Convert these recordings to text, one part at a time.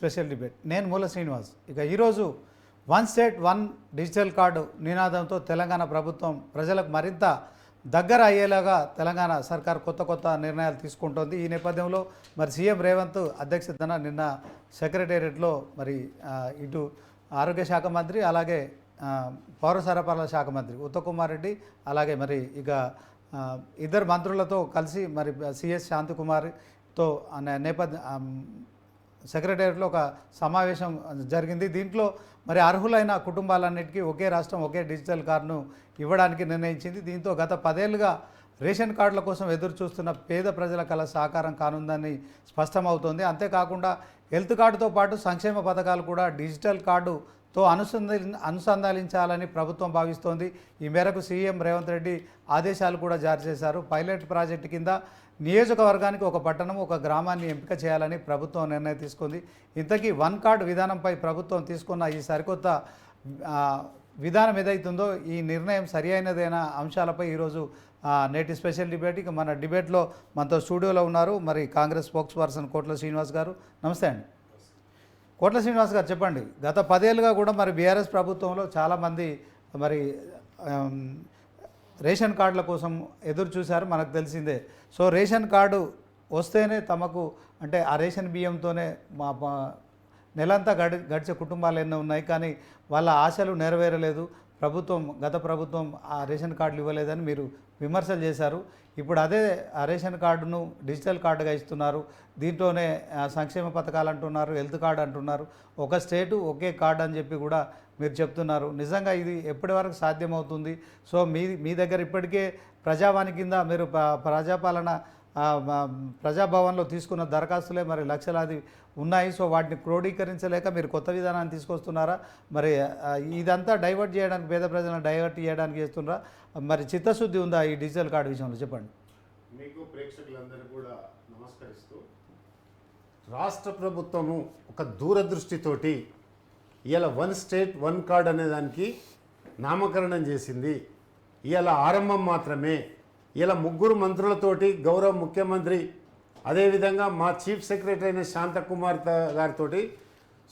Special debate. నేను మూల శ్రీనివాస్. ఇక ఈరోజు one state one digital card నినాదంతో తెలంగాణ ప్రభుత్వం ప్రజలకు మరింత దగ్గర అయ్యేలాగా తెలంగాణ సర్కార్ కొత్త నిర్ణయాలు తీసుకుంటోంది. ఈ నేపథ్యంలో మరి సీఎం రేవంత్ అధ్యక్షతన నిన్న సెక్రటేరియట్లో మరి ఇటు ఆరోగ్య శాఖ మంత్రి అలాగే పౌర సరఫరాల శాఖ మంత్రి ఉత్తమ్ కుమార్ రెడ్డి అలాగే మరి ఇక ఇద్దరు మంత్రులతో కలిసి మరి సిఎస్ శాంతికుమార్తో సెక్రటేరియట్లో ఒక సమావేశం జరిగింది. దీంట్లో మరి అర్హులైన కుటుంబాలన్నిటికీ ఒకే రాష్ట్రం ఒకే డిజిటల్ కార్డును ఇవ్వడానికి నిర్ణయించింది. దీంతో గత 10 ఏళ్లుగా రేషన్ కార్డుల కోసం ఎదురు చూస్తున్న పేద ప్రజల కళ సాకారం కానుందని స్పష్టమవుతోంది. అంతేకాకుండా హెల్త్ కార్డుతో పాటు సంక్షేమ పథకాలు కూడా డిజిటల్ కార్డుతో అనుసంధానించాలని ప్రభుత్వం భావిస్తోంది. ఈ మేరకు సీఎం రేవంత్ రెడ్డి ఆదేశాలు కూడా జారీ చేశారు. పైలట్ ప్రాజెక్టు కింద నియోజకవర్గానికి ఒక పట్టణం ఒక గ్రామాన్ని ఎంపిక చేయాలని ప్రభుత్వం నిర్ణయం తీసుకుంది. ఇంతకీ వన్ కార్డు విధానంపై ప్రభుత్వం తీసుకున్న ఈ సరికొత్త విధానం ఏదైతుందో ఈ నిర్ణయం సరి అయినదైన అంశాలపై ఈరోజు నేటి స్పెషల్ డిబేట్. ఇక మన డిబేట్లో మనతో స్టూడియోలో ఉన్నారు మరి కాంగ్రెస్ స్పోక్స్ పర్సన్ కోట్ల శ్రీనివాస్ గారు. నమస్తే అండి. కోట్ల శ్రీనివాస్ గారు, చెప్పండి. గత 10 ఏళ్ళుగా కూడా మరి బీఆర్ఎస్ ప్రభుత్వంలో చాలామంది మరి రేషన్ కార్డుల కోసం ఎదురు చూశారు, మనకు తెలిసిందే. సో రేషన్ కార్డు వస్తేనే తమకు అంటే ఆ రేషన్ బియ్యంతోనే మా నెలంతా గడిచే కుటుంబాలు ఎన్నో ఉన్నాయి, కానీ వాళ్ళ ఆశలు నెరవేరలేదు. గత ప్రభుత్వం ఆ రేషన్ కార్డులు ఇవ్వలేదని మీరు విమర్శలు చేశారు. ఇప్పుడు అదే ఆ రేషన్ కార్డును డిజిటల్ కార్డుగా ఇస్తున్నారు. దీంట్లోనే సంక్షేమ పథకాలు అంటున్నారు, హెల్త్ కార్డు అంటున్నారు, ఒక స్టేటు ఒకే కార్డు అని చెప్పి కూడా మీరు చెప్తున్నారు. నిజంగా ఇది ఎప్పటి వరకు సాధ్యమవుతుంది? సో మీ దగ్గర ఇప్పటికే ప్రజావాణి కింద మీరు ప్రజాభవన్లో తీసుకున్న దరఖాస్తులే మరి లక్షలాది ఉన్నాయి. సో వాటిని క్రోడీకరించలేక మీరు కొత్త విధానాన్ని తీసుకొస్తున్నారా? మరి ఇదంతా డైవర్ట్ చేయడానికి, పేద ప్రజలను డైవర్ట్ చేయడానికి చేస్తున్నారా? మరి చిత్తశుద్ధి ఉందా ఈ డిజిటల్ కార్డు విషయంలో? చెప్పండి. మీకు ప్రేక్షకులందరూ కూడా నమస్కరిస్తూ, రాష్ట్ర ప్రభుత్వము ఒక దూరదృష్టితోటి ఇవాళ వన్ స్టేట్ వన్ కార్డ్ అనే దానికి నామకరణం చేసింది. ఇవాళ ఆరంభం మాత్రమే. ఇలా 3 మంత్రులతోటి గౌరవ ముఖ్యమంత్రి అదేవిధంగా మా చీఫ్ సెక్రటరీ అయిన శాంతకుమార్ గారితో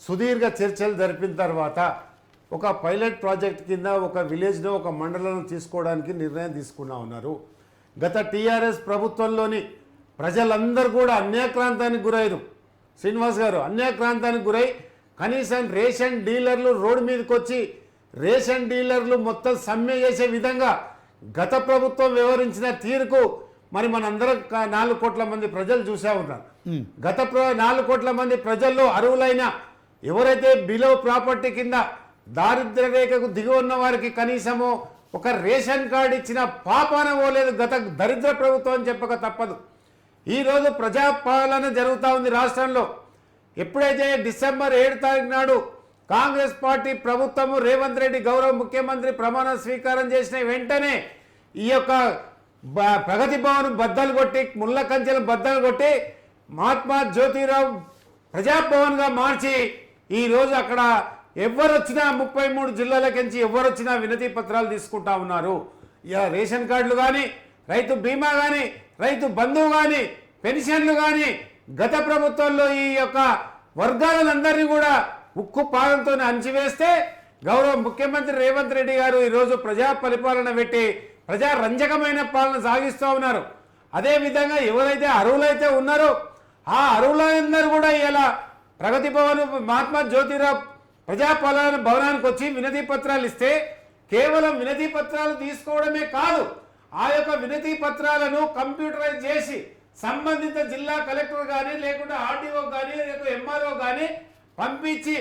సుదీర్ఘ చర్చలు జరిపిన తర్వాత ఒక పైలట్ ప్రాజెక్ట్ కింద ఒక విలేజ్లో ఒక మండలం తీసుకోవడానికి నిర్ణయం తీసుకున్నా ఉన్నారు. గత టీఆర్ఎస్ ప్రభుత్వంలోని ప్రజలందరూ కూడా అన్యాక్రాంతానికి గురయ్యారు. శ్రీనివాస్ గారు, అన్యాక్రాంతానికి గురై కనీసం రేషన్ డీలర్లు రోడ్డు మీదకి వచ్చి రేషన్ డీలర్లు మొత్తం సమ్మె చేసే విధంగా గత ప్రభుత్వం వ్యవహరించిన తీరుకు మరి మనందరం 4 కోట్ల మంది ప్రజలు చూసే ఉన్నారు. గత 4 కోట్ల మంది ప్రజల్లో అర్హులైన ఎవరైతే బిలో ప్రాపర్టీ కింద దారిద్ర్య రేఖకు దిగి ఉన్న వారికి కనీసము ఒక రేషన్ కార్డు ఇచ్చిన పాపాన పోలేదు గత దరిద్ర ప్రభుత్వం అని చెప్పక తప్పదు. ఈరోజు ప్రజాపాలన జరుగుతూ ఉంది రాష్ట్రంలో. ఎప్పుడైతే డిసెంబర్ 7 తారీఖు నాడు కాంగ్రెస్ పార్టీ ప్రభుత్వము రేవంత్ రెడ్డి గౌరవ ముఖ్యమంత్రి ప్రమాణ స్వీకారం చేసిన వెంటనే ఈ యొక్క ప్రగతి భవన్ బద్దలు కొట్టి, ముళ్ళ కంచెలు బద్దలు కొట్టి మహాత్మా జ్యోతిరావు ప్రజాభవన్గా మార్చి ఈరోజు అక్కడ ఎవరు వచ్చినా 33 జిల్లాలకించి ఎవరు వచ్చినా వినతి పత్రాలు తీసుకుంటా ఉన్నారు. ఇక రేషన్ కార్డులు కానీ, రైతు బీమా కానీ, రైతు బంధువు కానీ, పెన్షన్లు కానీ గత ప్రభుత్వంలో ఈ యొక్క వర్గాలందరినీ కూడా ఉక్కు పాదంతో అణచివేస్తే గౌరవ ముఖ్యమంత్రి రేవంత్ రెడ్డి గారు ఈరోజు ప్రజా పరిపాలన పెట్టి ప్రజారంజకమైన పాలన సాగిస్తూ ఉన్నారు. అదేవిధంగా ఎవరైతే అర్హులైతే ఉన్నారో ఆ అర్హులందరూ కూడా ఇలా ప్రగతి భవన్ మహాత్మా జ్యోతిరావు ప్రజాపాలన భవనానికి వచ్చి వినతి పత్రాలు ఇస్తే కేవలం వినతి పత్రాలు తీసుకోవడమే కాదు, ఆ యొక్క వినతి పత్రాలను కంప్యూటరైజ్ చేసి సంబంధిత జిల్లా కలెక్టర్ కానీ లేకుంటే ఆర్డీఓ కానీ లేకపోతే ఎంఆర్ఓ కానీ పంపించి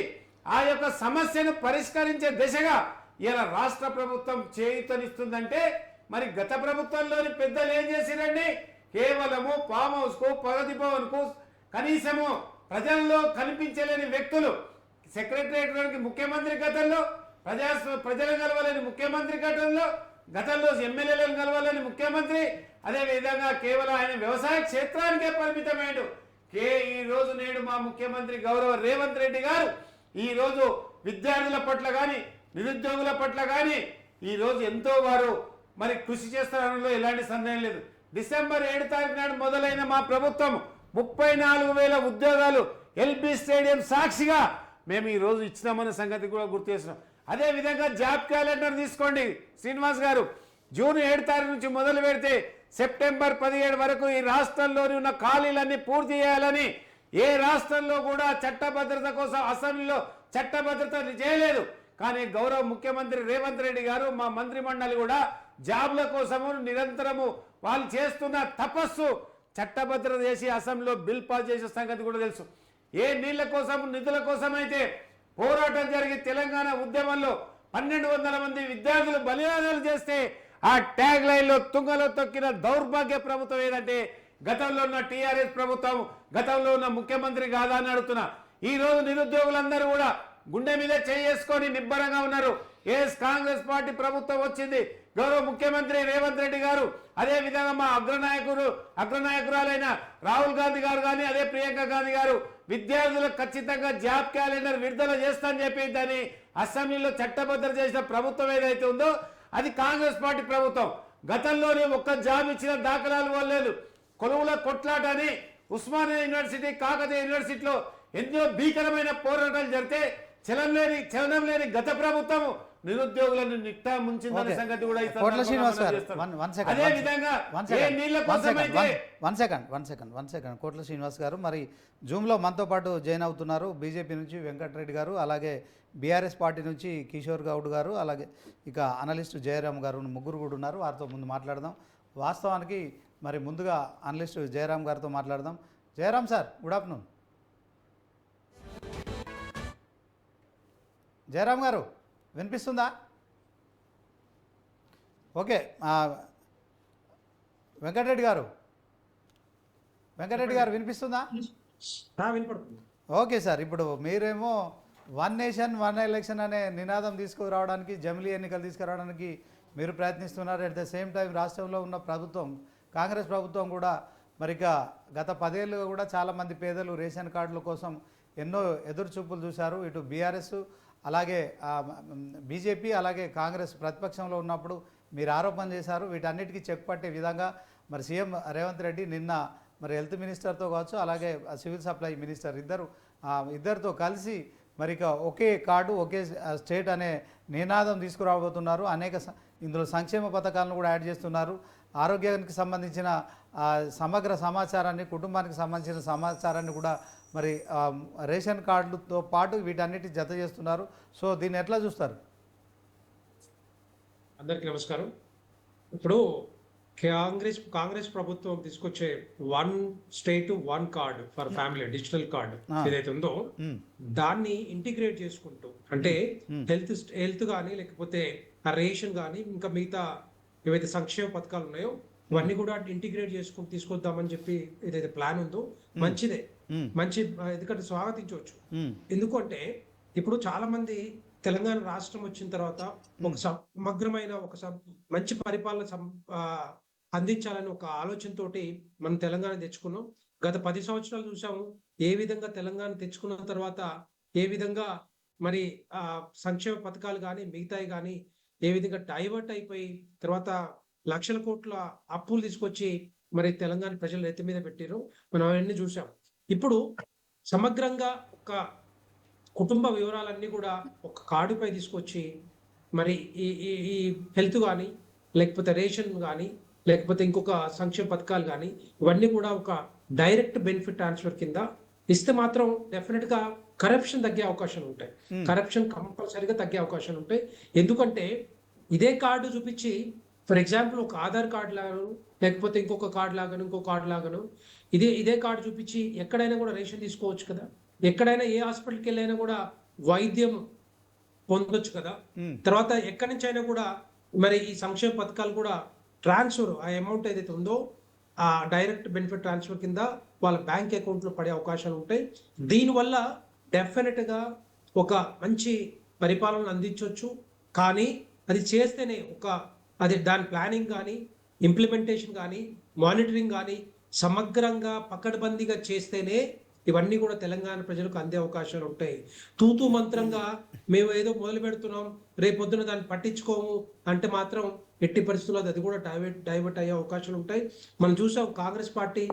ఆ యొక్క సమస్యను పరిష్కరించే దిశగా ఇలా రాష్ట్ర ప్రభుత్వం చేయూతనిస్తుందంటే మరి గత ప్రభుత్వంలోని పెద్దలు ఏం చేసిరండి? కేవలము ఫామ్ హౌస్కు, ప్రగతి భవన్కు కనీసము ప్రజల్లో కనిపించలేని వ్యక్తులు సెక్రటరియట్ ముఖ్యమంత్రి గతంలో, ప్రజలు కలవాలని ముఖ్యమంత్రి గతంలో ఎమ్మెల్యేలను కలవాలని ముఖ్యమంత్రి, అదేవిధంగా కేవలం ఆయన వ్యవసాయ క్షేత్రానికే పరిమితమైండు. ఈ రోజు నేడు మా ముఖ్యమంత్రి గౌరవ రేవంత్ రెడ్డి గారు ఈరోజు విద్యార్థుల పట్ల కానీ, నిరుద్యోగుల పట్ల కానీ ఈరోజు ఎంతో వారు మరి కృషి చేస్తారనలో ఎలాంటి సందేహం లేదు. డిసెంబర్ 7 తారీఖు నాడు మొదలైన మా ప్రభుత్వం 34,000 ఉద్యోగాలు ఎల్బీ స్టేడియం సాక్షిగా మేము ఈరోజు ఇచ్చినామన్న సంగతి కూడా గుర్తు చేస్తున్నాం. అదేవిధంగా జాబ్ క్యాలెండర్ తీసుకోండి శ్రీనివాస్ గారు. జూన్ 7 తారీఖు నుంచి మొదలు పెడితే సెప్టెంబర్ 17 వరకు ఈ రాష్ట్రంలోని ఉన్న ఖాళీలన్నీ పూర్తి చేయాలని ఏ రాష్ట్రంలో కూడా చట్టభద్రత కోసం అసెంబ్లీలో చట్టభద్రత చేయలేదు. కానీ గౌరవ ముఖ్యమంత్రి రేవంత్ రెడ్డి గారు మా మంత్రి మండలి కూడా జాబ్ల కోసము నిరంతరము వాళ్ళు చేస్తున్న తపస్సు చట్టభద్రత చేసి అసెంబ్లీలో బిల్ పాస్ చేసే సంగతి కూడా తెలుసు. ఏ నీళ్ల కోసం నిధుల కోసం అయితే పోరాటం జరిగి తెలంగాణ ఉద్యమంలో 1200 మంది విద్యార్థులు బలిదానాలు చేస్తే ఆ ట్యాగ్ లైన్లో తుంగలో తొక్కిన దౌర్భాగ్య ప్రభుత్వం ఏదంటే గతంలో ఉన్న టీఆర్ఎస్ ప్రభుత్వం, గతంలో ఉన్న ముఖ్యమంత్రి కాదా అని అడుగుతున్నా. ఈ రోజు నిరుద్యోగులందరూ కూడా గుండె మీద చేసుకొని నిబ్బరంగా ఉన్నారు. కాంగ్రెస్ పార్టీ ప్రభుత్వం వచ్చింది, గౌరవ ముఖ్యమంత్రి రేవంత్ రెడ్డి గారు, అదే విధంగా మా అగ్రనాయకురాలైన రాహుల్ గాంధీ గారు కానీ అదే ప్రియాంక గాంధీ గారు విద్యార్థులకు ఖచ్చితంగా జాబ్ క్యాలెండర్ విడుదల చేస్తానని చెప్పి దాన్ని అసెంబ్లీలో చట్టబద్ధత చేసిన ప్రభుత్వం ఏదైతే ఉందో అది కాంగ్రెస్ పార్టీ ప్రభుత్వం. గతంలోనే ఒక్క జాబ్ ఇచ్చిన దాఖలాలు పోలేదు. కొలువుల కొట్లాట అని ఉస్మానియా యూనివర్సిటీ, కాకతీయ యూనివర్సిటీలో ఎన్నో భీకరమైన పోరాటాలు జరిగితే చలనం లేని గత ప్రభుత్వం నిరుద్యోగులను నిట్టా ముంచిందనే సంగతి కూడా కోట్ల శ్రీనివాస్ గారు అదే విధంగా వన్ సెకండ్ కోట్ల శ్రీనివాస్ గారు మరి జూమ్లో మనతో పాటు జాయిన్ అవుతున్నారు. బీజేపీ నుంచి వెంకటరెడ్డి గారు, అలాగే బీఆర్ఎస్ పార్టీ నుంచి కిషోర్ గౌడ్ గారు, అలాగే ఇక అనలిస్టు జయరామ్ గారు, ముగ్గురు కూడా ఉన్నారు. వారితో ముందు మాట్లాడదాం. వాస్తవానికి మరి ముందుగా అనలిస్టు జయరామ్ గారితో మాట్లాడదాం. Jayaram sir, good afternoon. Jayaram గారు వినిపిస్తుందా? ఓకే. వెంకటరెడ్డి గారు వినిపిస్తుందా? ఓకే సార్, ఇప్పుడు మీరేమో వన్ నేషన్ వన్ ఎలక్షన్ అనే నినాదం తీసుకురావడానికి, జమిలీ ఎన్నికలు తీసుకురావడానికి మీరు ప్రయత్నిస్తున్నారు. అట్ ద సేమ్ టైం రాష్ట్రంలో ఉన్న ప్రభుత్వం, కాంగ్రెస్ ప్రభుత్వం కూడా మరి ఇక గత 10 ఏళ్ళుగా కూడా చాలామంది పేదలు రేషన్ కార్డుల కోసం ఎన్నో ఎదురు చూపులు చూశారు. ఇటు బీఆర్ఎస్ అలాగే బీజేపీ అలాగే కాంగ్రెస్ ప్రతిపక్షంలో ఉన్నప్పుడు మీరు ఆరోపణ చేశారు. వీటన్నిటికీ చెక్ పట్టే విధంగా మరి సీఎం రేవంత్ రెడ్డి నిన్న మరి హెల్త్ మినిస్టర్తో కావచ్చు, అలాగే సివిల్ సప్లై మినిస్టర్ ఇద్దరితో కలిసి మరి ఇక ఒకే కార్డు ఒకే స్టేట్ అనే నినాదం తీసుకురాబోతున్నారు. ఇందులో సంక్షేమ పథకాలను కూడా యాడ్ చేస్తున్నారు. ఆరోగ్యానికి సంబంధించిన సమగ్ర సమాచారాన్ని, కుటుంబానికి సంబంధించిన సమాచారాన్ని కూడా మరి రేషన్ కార్డులతో పాటు వీటన్నిటి జత చేస్తున్నారు. సో దీన్ని ఎట్లా చూస్తారు? అందరికీ నమస్కారం. ఇప్పుడు కాంగ్రెస్ ప్రభుత్వం తీసుకొచ్చే 1 state 1 card for family digital card ఏదైతే ఉందో దాన్ని ఇంటిగ్రేట్ చేసుకుంటూ, అంటే హెల్త్ కానీ లేకపోతే రేషన్ కానీ ఇంకా మిగతా ఏవైతే సంక్షేమ పథకాలు ఉన్నాయో ఇవన్నీ కూడా ఇంటిగ్రేట్ చేసుకుని తీసుకొద్దామని చెప్పి ఏదైతే ప్లాన్ ఉందో మంచిదే, ఎందుకంటే స్వాగతించవచ్చు. ఎందుకంటే ఇప్పుడు చాలా మంది తెలంగాణ రాష్ట్రం వచ్చిన తర్వాత ఒక సమగ్రమైన మంచి పరిపాలన అందించాలని ఒక ఆలోచనతోటి మనం తెలంగాణ తెచ్చుకున్నాం. గత 10 సంవత్సరాలు చూసాము ఏ విధంగా తెలంగాణ తెచ్చుకున్న తర్వాత ఏ విధంగా మరి సంక్షేమ పథకాలు కానీ మిగతాయి కానీ ఏ విధంగా డైవర్ట్ అయిపోయి తర్వాత లక్షల కోట్ల అప్పులు తీసుకొచ్చి మరి తెలంగాణ ప్రజలు ఎత్తి మీద పెట్టారు. మనం అవన్నీ చూసాం. ఇప్పుడు సమగ్రంగా ఒక కుటుంబ వివరాలన్నీ కూడా ఒక కార్డుపై తీసుకొచ్చి మరి ఈ హెల్త్ కానీ లేకపోతే రేషన్ కానీ లేకపోతే ఇంకొక సంక్షేమ పథకాలు కానీ ఇవన్నీ కూడా ఒక డైరెక్ట్ బెనిఫిట్ ట్రాన్స్ఫర్ కింద ఇస్తే మాత్రం డెఫినెట్ గా కరప్షన్ తగ్గే అవకాశాలు ఉంటాయి. కరప్షన్ కంపల్సరీగా తగ్గే అవకాశాలు ఉంటాయి. ఎందుకంటే ఇదే కార్డు చూపించి ఫర్ ఎగ్జాంపుల్ ఒక ఆధార్ కార్డు లాగాను లేకపోతే ఇంకొక కార్డు లాగాను ఇంకో కార్డు లాగాను ఇదే కార్డు చూపించి ఎక్కడైనా కూడా రేషన్ తీసుకోవచ్చు కదా, ఎక్కడైనా ఏ హాస్పిటల్కి వెళ్ళైనా కూడా వైద్యం పొందొచ్చు కదా. తర్వాత ఎక్కడి నుంచి అయినా కూడా మరి ఈ సంక్షేమ పథకాలు కూడా ట్రాన్స్ఫర్ ఆ అమౌంట్ ఏదైతే ఉందో ఆ డైరెక్ట్ బెనిఫిట్ ట్రాన్స్ఫర్ కింద వాళ్ళ బ్యాంక్ అకౌంట్లో పడే అవకాశాలు ఉంటాయి. దీనివల్ల డెఫినెట్గా ఒక మంచి పరిపాలన అందించవచ్చు. కానీ అది చేస్తేనే దాని ప్లానింగ్ కానీ ఇంప్లిమెంటేషన్ కానీ మానిటరింగ్ కానీ సమగ్రంగా పకడ్బందీగా చేస్తేనే ఇవన్నీ కూడా తెలంగాణ ప్రజలకు అందే అవకాశాలు ఉంటాయి. తూతూ మంత్రంగా మేము ఏదో మొదలు పెడుతున్నాం రేపొద్దున దాన్ని పట్టించుకోము అంటే మాత్రం ఎట్టి పరిస్థితుల్లో అది కూడా డైవర్ట్ అయ్యే అవకాశాలు ఉంటాయి. మనం చూసాం కాంగ్రెస్ పార్టీ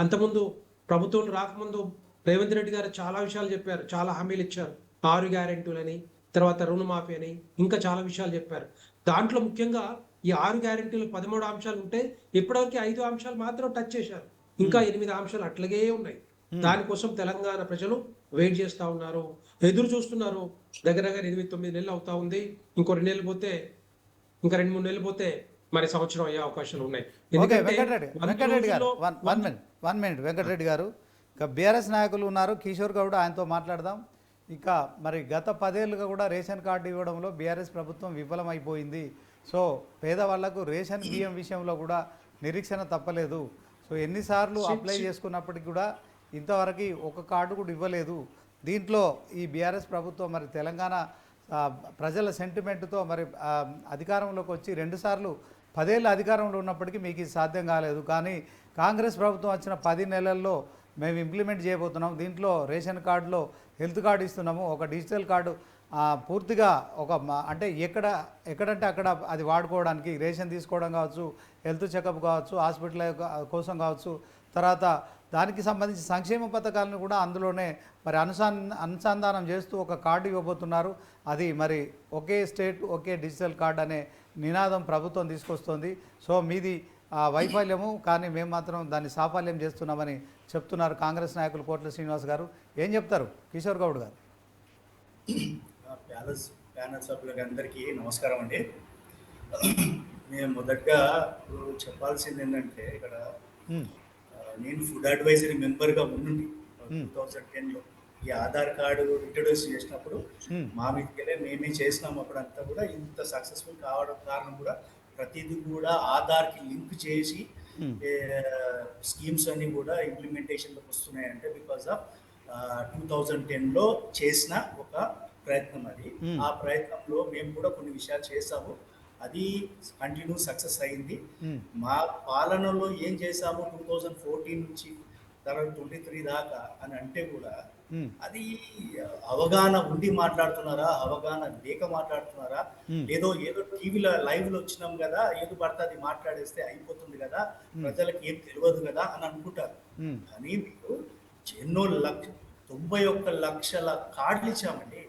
అంతకుముందు ప్రభుత్వం రాకముందు రేవంత్ రెడ్డి గారు చాలా విషయాలు చెప్పారు, చాలా హామీలు ఇచ్చారు. 6 గ్యారెంటీలని, తర్వాత రుణమాఫీ అని, ఇంకా చాలా విషయాలు చెప్పారు. దాంట్లో ముఖ్యంగా ఈ 6 గ్యారెంటీలు 13 అంశాలు ఉంటే ఇప్పటివరకు 5 అంశాలు మాత్రం టచ్ చేశారు. ఇంకా 8 అంశాలు అట్లాగే ఉన్నాయి. దానికోసం తెలంగాణ ప్రజలు వెయిట్ చేస్తా ఉన్నారు, ఎదురు చూస్తున్నారు. దగ్గర దగ్గర 8-9 నెలలు అవుతా ఉంది. ఇంకో 2 నెలలు పోతే, ఇంకా 2-3 నెలలు పోతే మరి సంవత్సరం అయ్యే అవకాశాలు ఉన్నాయి. ఓకే ఎందుకంటే వెంకటరెడ్డి గారు వంద వన్ మినిట్ వెంకటరెడ్డి గారు, ఇంకా బీఆర్ఎస్ నాయకులు ఉన్నారు, కిషోర్ గౌడ్, ఆయనతో మాట్లాడదాం. ఇంకా మరి గత 10 ఏళ్ళుగా కూడా రేషన్ కార్డు ఇవ్వడంలో బీఆర్ఎస్ ప్రభుత్వం విఫలమైపోయింది. సో పేదవాళ్లకు రేషన్ బియ్యం విషయంలో కూడా నిరీక్షణ తప్పలేదు. సో ఎన్నిసార్లు అప్లై చేసుకున్నప్పటికీ కూడా ఇంతవరకు ఒక కార్డు కూడా ఇవ్వలేదు. దీంట్లో ఈ బీఆర్ఎస్ ప్రభుత్వం మరి తెలంగాణ ప్రజల సెంటిమెంట్తో మరి అధికారంలోకి వచ్చి 2 సార్లు 10 ఏళ్ళ అధికారంలో ఉన్నప్పటికీ మీకు ఇది సాధ్యం కాలేదు. కానీ కాంగ్రెస్ ప్రభుత్వం వచ్చిన 10 నెలల్లో మేము ఇంప్లిమెంట్ చేయబోతున్నాం. దీంట్లో రేషన్ కార్డులో హెల్త్ కార్డు ఇస్తున్నాము, ఒక డిజిటల్ కార్డు పూర్తిగా అంటే ఎక్కడంటే అక్కడ అది వాడుకోవడానికి, రేషన్ తీసుకోవడం కావచ్చు, హెల్త్ చెకప్ కావచ్చు, హాస్పిటల్ కోసం కావచ్చు, తర్వాత దానికి సంబంధించి సంక్షేమ పథకాలను కూడా అందులోనే మరి అనుసంధానం చేస్తూ ఒక కార్డు ఇవ్వబోతున్నారు. అది మరి ఒకే స్టేట్ ఒకే డిజిటల్ కార్డు అనే నినాదం ప్రభుత్వం తీసుకొస్తుంది. సో మీది వైఫల్యము, కానీ మేము మాత్రం దాన్ని సాఫల్యం చేస్తున్నామని చెప్తున్నారు కాంగ్రెస్ నాయకులు కోట్ల శ్రీనివాస్ గారు. ఏం చెప్తారు కిషోర్ గౌడ్ గారు? ప్యానల్ సభ్యులకి అందరికీ నమస్కారం అండి. మేము మొదటగా చెప్పాల్సింది ఏంటంటే, ఇక్కడ నేను ఫుడ్ అడ్వైజరీ మెంబర్గా ఉండి 2010లో ఈ ఆధార్ కార్డు ఇంట్రడ్యూస్ చేసినప్పుడు మా మీదకెళ్ళే మేమే చేసినాము. అప్పుడంతా కూడా ఇంత సక్సెస్ఫుల్ కావడం కారణం కూడా ప్రతిదీ కూడా ఆధార్కి లింక్ చేసి స్కీమ్స్ అన్ని కూడా ఇంప్లిమెంటేషన్లోకి వస్తున్నాయంటే బికాస్ ఆఫ్ 2010లో చేసిన ఒక ప్రయత్నం అది. ఆ ప్రయత్నంలో మేము కూడా కొన్ని విషయాలు చేసాము, అది కంటిన్యూ సక్సెస్ అయింది. మా పాలనలో ఏం చేసాము 2014 నుంచి తర్వాత 23 దాకా అని అంటే కూడా అది అవగాహన ఉండి మాట్లాడుతున్నారా, అవగాహన లేక మాట్లాడుతున్నారా, ఏదో టీవీలో లైవ్ లో వచ్చినాం కదా, ఏదో పడితే అది మాట్లాడేస్తే అయిపోతుంది కదా, ప్రజలకు ఏం తెలియదు కదా అని అనుకుంటారు. కానీ మీరు ఎన్నో 91 లక్షల కార్డులు ఇచ్చామండి.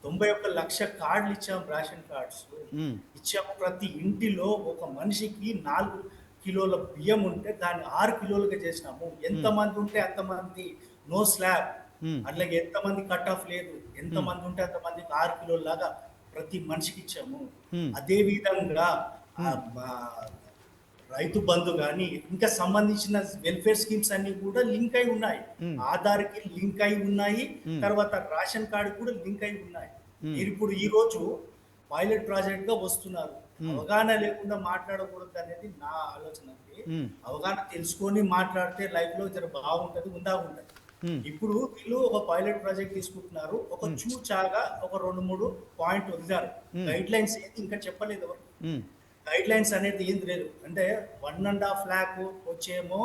91 లక్ష కార్డులు ఇచ్చాం, రేషన్ కార్డ్స్ ఇచ్చాము. ప్రతి ఇంటిలో ఒక మనిషికి 4 కిలోల బియ్యం ఉంటే దాన్ని 6 కిలోలుగా చేసినాము. ఎంతమంది ఉంటే అంతమంది నో స్లాబ్, అట్లాగే ఎంతమంది కట్ ఆఫ్ లేదు, ఎంతమంది ఉంటే అంతమందికి 6 కిలోల లాగా ప్రతి మనిషికి ఇచ్చాము. అదే విధంగా రైతు బంధు కానీ ఇంకా సంబంధించిన వెల్ఫేర్ స్కీమ్స్ అన్ని కూడా లింక్ అయి ఉన్నాయి, ఆధార్కి లింక్ అయి ఉన్నాయి, తర్వాత రేషన్ కార్డు కూడా లింక్ అయి ఉన్నాయి. మీరు ఇప్పుడు ఈ రోజు పైలట్ ప్రాజెక్ట్ గా వస్తున్నారు. అవగాహన లేకుండా మాట్లాడకూడదు అనేది నా ఆలోచన. అవగాహన తెలుసుకొని మాట్లాడితే లైఫ్ లో జర బాగుంటది, ఉంటది. ఇప్పుడు వీళ్ళు ఒక పైలట్ ప్రాజెక్ట్ తీసుకుంటున్నారు, ఒక చూచాగా ఒక 2-3 పాయింట్ వదిలారు. గైడ్ లైన్స్ ఏది ఇంకా చెప్పలేదు ఎవరు. గైడ్ లైన్స్ అనేది ఏం లేదు. అంటే 1.5 lakh వచ్చేమో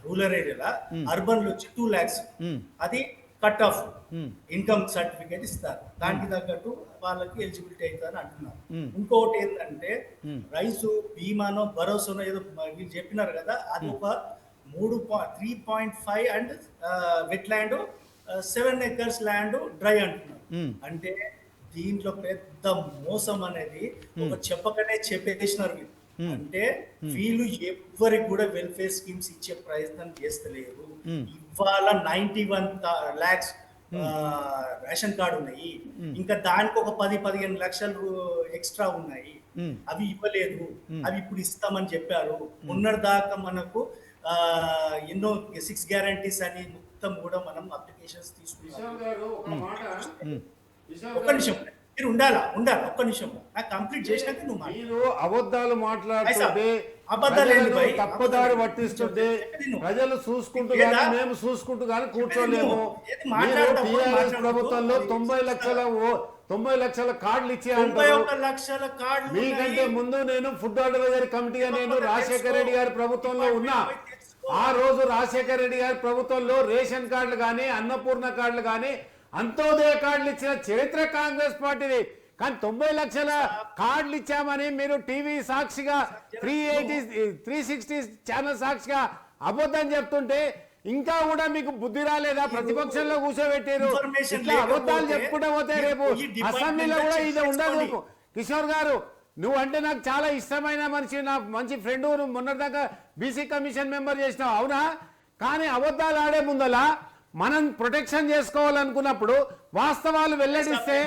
రూరల్ ఏరియాలో, అర్బన్ లో వచ్చి 2 lakhs. అది కట్ ఆఫ్ ఇన్కమ్ సర్టిఫికేట్ ఇస్తారు, దానికి తగ్గట్టు వాళ్ళకి ఎలిజిబిలిటీ అవుతారని అంటున్నారు. ఇంకొకటి ఏంటంటే రైతు బీమానో భరోసానో ఏదో వీళ్ళు చెప్పినారు కదా, అది ఒక 3.5 and wet land 7 acres land dry అంటున్నారు. అంటే దీంట్లో పెద్ద మోసం అనేది ఒక చెప్పకనే చెప్పేసినారు వీళ్ళు. అంటే వీళ్ళు ఎవరికి కూడా వెల్ఫేర్ స్కీమ్స్ ఇచ్చే ప్రయత్నం చేస్తలేరు. ఇవాళ 91 lakhs రేషన్ కార్డు ఉన్నాయి, ఇంకా దానికి ఒక 10-15 లక్షలు ఎక్స్ట్రా ఉన్నాయి, అవి ఇవ్వలేదు. అవి ఇప్పుడు ఇస్తామని చెప్పారు. మొన్నటిదాకా మనకు ఎన్నో 6 గ్యారంటీస్ అని మొత్తం కూడా మనం అప్లికేషన్స్ తీసుకున్నాం. ఒక్క నిమిషం మీరు ఉండాలా ఒక్క నిమిషం నాకు కంప్లీట్ చేసినాక నువ్వు మీరు అబద్ధాలు మాట్లాడుతుంటే, అబద్ధాలు తప్పుదారి పట్టిస్తుంటే ప్రజలు చూసుకుంటూ కానీ మేము చూసుకుంటూ కానీ కూర్చోలేము. టీఆర్ఎస్ ప్రభుత్వంలో 90 లక్షల కార్డులు ఇచ్చే అంటారు. మీకంటే ముందు నేను ఫుడ్ అడ్వైజరీ కమిటీగా నేను రాజశేఖర రెడ్డి గారి ప్రభుత్వంలో ఉన్నా. ఆ రోజు రాజశేఖర రెడ్డి గారి ప్రభుత్వంలో రేషన్ కార్డులు కానీ, అన్నపూర్ణ కార్డులు కానీ, అంత్యోదయ కార్డులు ఇచ్చిన చరిత్ర కాంగ్రెస్ పార్టీది. కానీ 90 లక్షల కార్డులు ఇచ్చామని మీరు టీవీ సాక్షిగా 360 ఛానల్ సాక్షిగా అబద్ధం చెప్తుంటే ఇంకా కూడా మీకు బుద్ధి రాలేదా? ప్రతిపక్షంలో కూర్చోబెట్టారు. Information ఇట్లా అబద్ధాలు లేకపోతే చెప్పుకుంటూ పోతే మీరు రేపు ఈ department అసెంబ్లీలో కూడా check ఇది ఉండదు. చేసుకోండి. కిషోర్ గారు, నువ్వు అంటే నాకు చాలా ఇష్టమైన మనిషి, నా మంచి ఫ్రెండ్. నువ్వు మొన్నటిదాకా బీసీ కమిషన్ మెంబర్ చేసినావు, అవునా? కానీ అబద్ధాలు ఆడే ముందలా మనం ప్రొటెక్షన్ చేసుకోవాలనుకున్నప్పుడు వాస్తవాలు వెల్లడిస్తే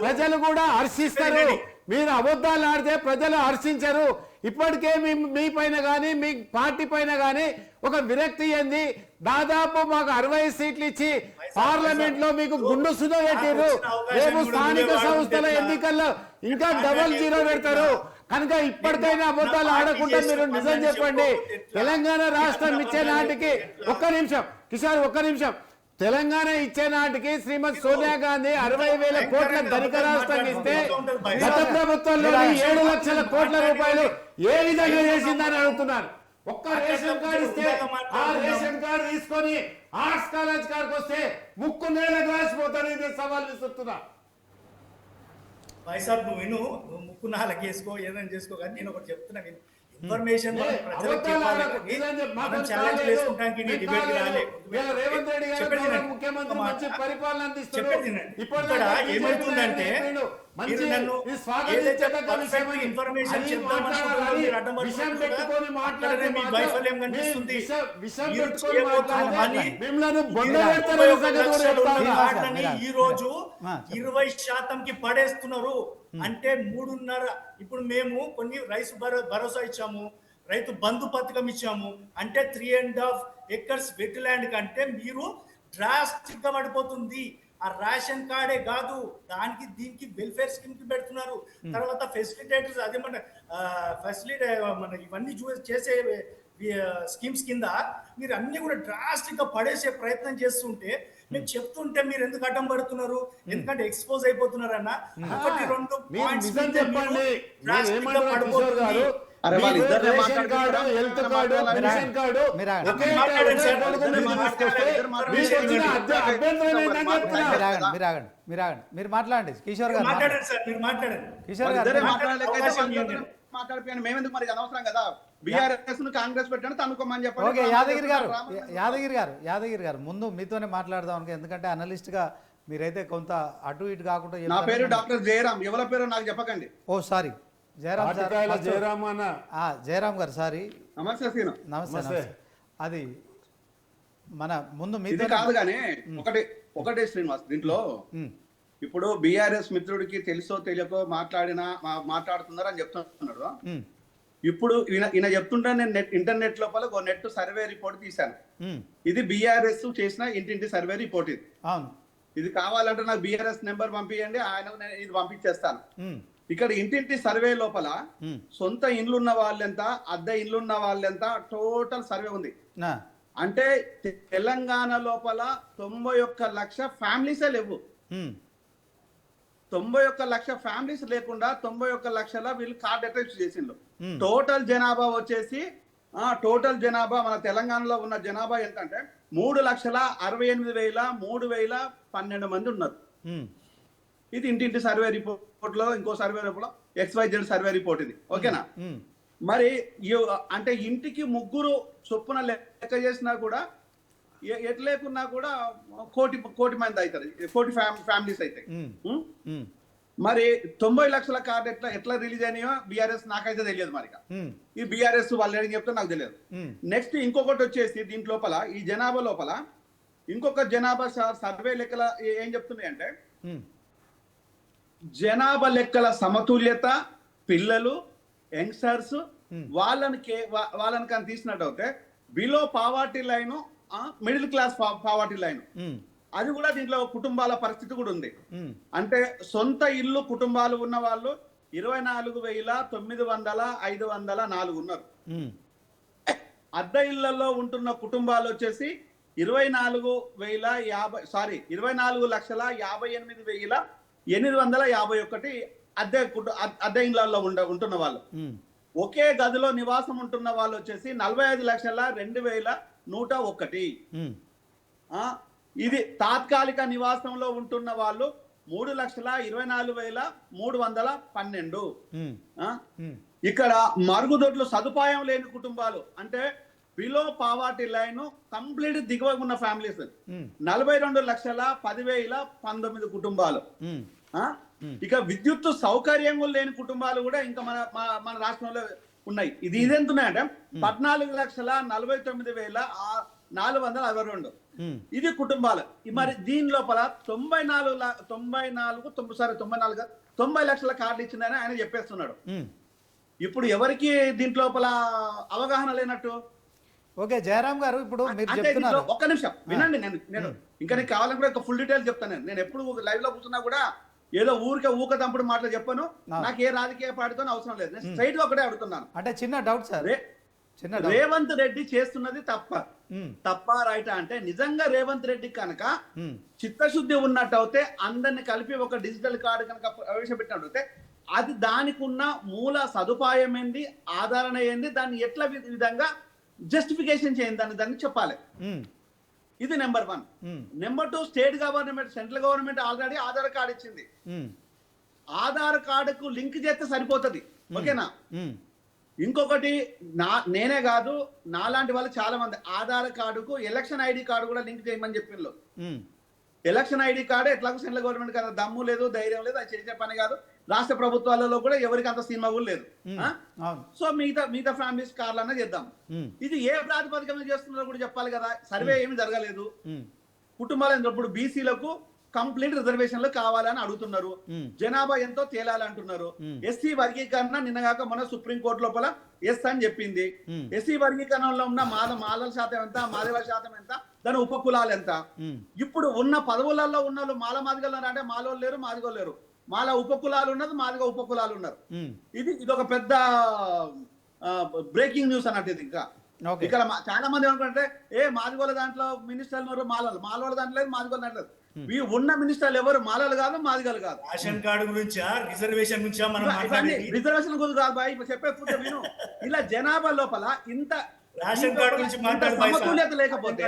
ప్రజలు కూడా హర్షిస్తారు. మీరు అబద్ధాలు ఆడితే ప్రజలు హర్షించరు. ఇప్పటికే మీ పైన కానీ మీ పార్టీ పైన కానీ ఒక విరక్తి ఏంది? దాదాపు మాకు 60 సీట్లు ఇచ్చి పార్లమెంట్ లో మీకు గుండు సుధ పెట్టారు. రేపు స్థానిక సంస్థల ఎన్నికల్లో ఇంకా 00 పెడతారు. కనుక ఇప్పటికైనా అబద్ధాలు ఆడకుండా మీరు నిజం చెప్పండి. తెలంగాణ రాష్ట్రం ఇచ్చే నాటికి ఒక్క నిమిషం కిషోర్, ఒక్క నిమిషం. తెలంగాణ ఇచ్చే నాటికి శ్రీమతి సోనియా గాంధీ 60,000 కోట్ల ధనిక రాష్ట్రం ఇస్తే గత ప్రభుత్వంలోని 7 లక్షల కోట్ల రూపాయలు ఏ విధంగా చేసిందని అడుగుతున్నారు. ఒక్క రేషన్ కార్డు ఇస్తే ఆ రేషన్ కార్డు తీసుకొని ఆర్ట్స్ కాలేజ్ కాడికి వస్తే ముక్కు నేల రాసిపోతారు. ఇది సవాల్ విసురుతున్నా. వైసాబ్ నువ్వు విను, నువ్వు ముక్కు నాలుగు వేసుకో, ఏదైనా చేసుకో, కానీ నేను ఒకటి చెప్తున్నా. నేను ఇన్ఫర్మేషన్ ఛాలెంజ్ చేసుకుంటానికి నీ డిబేట్ రాలే. ముఖ్యమంత్రి మంచి పరిపాలన అందిస్తారు. ఇక్కడ ఏమవుతుందంటే మీరు నన్ను ఏదైతే పర్ఫెక్ట్ ఇన్ఫర్మేషన్ చెప్తామనుకుంటున్నారో మీరు అడ్డం పడుతున్నారు. మాట్లాడే మీ వైఫల్యం కనిపిస్తుంది. ఈ రోజు 20% పడేస్తున్నారు. అంటే 3.5. ఇప్పుడు మేము కొన్ని రైతు భరోసా ఇచ్చాము, రైతు బంధు పథకం ఇచ్చాము. అంటే 3.5 acres వెట్ ల్యాండ్ కంటే మీరు డ్రాస్టిక్ గా పడిపోతుంది. ఆ రేషన్ కార్డే కాదు, దానికి దీనికి వెల్ఫేర్ స్కీమ్ కి పెడుతున్నారు. తర్వాత ఫెసిలిటేటర్స్, అదే మన ఇవన్నీ చేసే స్కీమ్స్ కింద మీరు అన్ని కూడా డ్రాస్టిక్ గా పడేసే ప్రయత్నం చేస్తుంటే మేము చెప్తుంటే మీరు ఎందుకు అడ్డం పడుతున్నారు? ఎందుకంటే ఎక్స్పోజ్ అయిపోతున్నారు అన్న. 1-2 పాయింట్స్ చెప్పండి. మీరు మాట్లాడండి కిషోర్ గారు. కిషోర్ గారు మాట్లాడిపోయాను. మేమెందుకు మరి అనవసరం కదా. బీఆర్ఎస్ ను కాంగ్రెస్ పెట్టాను తనుకోమని చెప్పండి. ఓకే, యాదగిరి గారు ముందు మీతోనే మాట్లాడదాం అనుకో. ఎందుకంటే అనలిస్ట్ గా మీరైతే కొంత అటు ఇటు కాకుండా. నా పేరు డాక్టర్ జయరామ్, ఎవరి పేరు నాకు చెప్పకండి. ఓ సారీ, జయరామ్ గారు. సారీ, నమస్తే. అది మన ముందు ఇది కాదు కానీ ఒకటే శ్రీనివాస్, దీంట్లో ఇప్పుడు బీఆర్ఎస్ మిత్రుడికి తెలుసో తెలియకో మాట్లాడుతున్నారు అని చెప్తున్నాడు. ఇప్పుడు ఈయన చెప్తుంటే నేను ఇంటర్నెట్ లోపల ఒక నెట్ సర్వే రిపోర్ట్ తీశాను. ఇది బీఆర్ఎస్ చేసిన ఇంటింటి సర్వే రిపోర్ట్. ఇది కావాలంటే నాకు బీఆర్ఎస్ నెంబర్ పంపించండి, ఆయన ఇది పంపించేస్తాను. ఇక్కడ ఇంటింటి సర్వే లోపల సొంత ఇండ్లున్న వాళ్ళెంత, అద్దె ఇండ్లున్న వాళ్ళెంత, టోటల్ సర్వే ఉంది. అంటే తెలంగాణ లోపల 91 లక్ష ఫ్యామిలీసే లేవు. 91 లక్ష ఫ్యామిలీస్ లేకుండా 91 లక్షల వీళ్ళు కార్డ్ అటాచ్ చేసిండ్రు. టోటల్ జనాభా వచ్చేసి మన తెలంగాణలో ఉన్న జనాభా ఎంతంటే 3,68,000 మంది ఉన్నారు. ఇది ఇంటింటి సర్వే రిపోర్ట్ లో, ఇంకో సర్వే రిపోర్ట్ లో XYZ సర్వే రిపోర్ట్ ఇది. ఓకేనా? మరి అంటే ఇంటికి 3 చొప్పున లెక్క చేసినా కూడా ఎట్లేకున్నా కూడా కోటి మంది అవుతారు, 1 ఫ్యామిలీస్ అవుతాయి. మరి 90 లక్షల కార్డు ఎట్లా రిలీజ్ అయినాయో బీఆర్ఎస్ నాకైతే తెలియదు. మరి ఈ బీఆర్ఎస్ వాళ్ళు ఏం చెప్తే నాకు తెలియదు. నెక్స్ట్ ఇంకొకటి వచ్చేసి దీంట్ లోపల ఈ జనాభా లోపల ఇంకొక జనాభా సర్వే లెక్కల ఏం చెప్తున్నాయంటే జనాభా లెక్కల సమతుల్యత, పిల్లలు, యంగ్స్టర్స్ వాళ్ళని కానీ తీసినట్టు అయితే below poverty line, middle class poverty line, అది కూడా దీంట్లో కుటుంబాల పరిస్థితి కూడా ఉంది. అంటే సొంత ఇల్లు కుటుంబాలు ఉన్న వాళ్ళు 24,900 ఉన్నారు. అద్దె ఇళ్లలో ఉంటున్న కుటుంబాలు వచ్చేసి 24,58,851 అద్దె ఇళ్లలో ఉంటున్న వాళ్ళు. ఒకే గదిలో నివాసం ఉంటున్న వాళ్ళు వచ్చేసి 45,02,101. ఇది తాత్కాలిక నివాసంలో ఉంటున్న వాళ్ళు 3,24,312. ఇక్కడ మరుగుదొడ్లు సదుపాయం లేని కుటుంబాలు అంటే బిలో పావర్టీ లైన్ కంప్లీట్ దిగువ ఉన్న ఫ్యామిలీస్ 42,10,19 కుటుంబాలు. ఆ? ఇక విద్యుత్ సౌకర్యం లేని కుటుంబాలు కూడా ఇంకా మన రాష్ట్రంలో ఉన్నాయి. ఇది ఎంత ఉన్నాయంటే 14,49,462 ఇది కుటుంబాలు. మరి దీని లోపల 90 లక్షల కార్డులు ఇచ్చిందని ఆయన చెప్పేస్తున్నాడు. ఇప్పుడు ఎవరికి దీంట్ లోపల అవగాహన లేనట్టు? ఓకే జయరాం గారు, ఇప్పుడు మీరు అంటే చెప్తున్నారు, ఒక్క నిమిషం వినండి, నేను ఇంకా నీకు కావాలని కూడా ఒక ఫుల్ డీటెయిల్స్ చెప్తాను. నేను ఎప్పుడు లైవ్ లో కూర్చున్నా కూడా ఏదో ఊక తంపుడు మాటలు చెప్పను. నాకు ఏ రాజకీయ పార్టీతో అవసరం లేదు. నేను స్ట్రైట్ గా ఒకటే అడుగుతున్నాను. అంటే చిన్న డౌట్ సార్, చిన్న డౌట్. రేవంత్ రెడ్డి చేస్తున్నది తప్ప రైటా అంటే, నిజంగా రేవంత్ రెడ్డి కనుక చిత్తశుద్ధి ఉన్నట్టు అయితే అందరిని కలిపి ఒక డిజిటల్ కార్డు కనుక ప్రవేశపెట్టినట్టు అయితే అది దానికి ఉన్న మూల సదుపాయం ఏంది, ఆదరణ ఏంది, దాన్ని ఎట్లా విధంగా జస్టిఫికేషన్ చేయండి దాన్ని చెప్పాలి. ఇది number 1. Number 2, state government, central government already Aadhaar card ఇచ్చింది. ఆధార్ కార్డుకు లింక్ చేస్తే సరిపోతుంది. ఓకేనా? ఇంకొకటి, నేనే కాదు నాలాంటి వాళ్ళు చాలా మంది ఆధార్ కార్డుకు ఎలక్షన్ ఐడి కార్డు కూడా లింక్ చేయమని చెప్పిండ్రు. ఎలక్షన్ ఐడి కార్డు ఎట్లాగో సెంట్రల్ గవర్నమెంట్ కదా దమ్ము లేదు, ధైర్యం లేదు, అది చేసే పని కాదు. రాష్ట్ర ప్రభుత్వాలలో కూడా ఎవరికి అంత సినిమా కూడా లేదు. సో మిగతా ఫ్యామిలీస్ కార్లన్నా చేద్దాం. ఇది ఏ ప్రాతిపదికన చేస్తున్నారో కూడా చెప్పాలి కదా. సర్వే ఏమి జరగలేదు. కుటుంబాలు ఇప్పుడు బీసీలకు కంప్లీట్ రిజర్వేషన్లు కావాలని అడుగుతున్నారు. జనాభా ఎంతో తేలాలంటున్నారు. ఎస్సీ వర్గీకరణ నిన్నగాక మన సుప్రీంకోర్టు లోపల ఎస్ అని చెప్పింది. ఎస్సీ వర్గీకరణలో ఉన్న మాలల శాతం ఎంత, మాదిగల శాతం ఎంత, దాని ఉపకులాలు ఎంత. ఇప్పుడు ఉన్న పదవులలో ఉన్న వాళ్ళు మాదిగలు అంటే మాలోళ్ళు లేరు, మాదిగోళ్ళు లేరు. మాల ఉపకులాలు ఉన్నది, మాదిగ ఉపకులాలు ఉన్నారు. ఇది ఒక పెద్ద బ్రేకింగ్ న్యూస్ అన్నట్టు. ఇది ఇంకా ఇక్కడ చాలా మంది ఏమనుకుంటే మాదిగోళ్ళ దాంట్లో మినిస్టర్లు ఉన్నారు, మాలవాళ్ళ దాంట్లో లేదు, మాదిగోళ్ళ దాంట్లో లేదు. ఉన్న మినిస్టర్లు ఎవరు మాలలు కాదు, మాదిగలు కాదు. రేషన్ కార్డు గురించా, రిజర్వేషన్ గురించా మనం రిజర్వేషన్ గురించి కాదు బాయ్, చెప్పే విను. ఇలా జనాభా లోపల ఇంత రేషన్ కార్డు గురించి సమతుల్యత లేకపోతే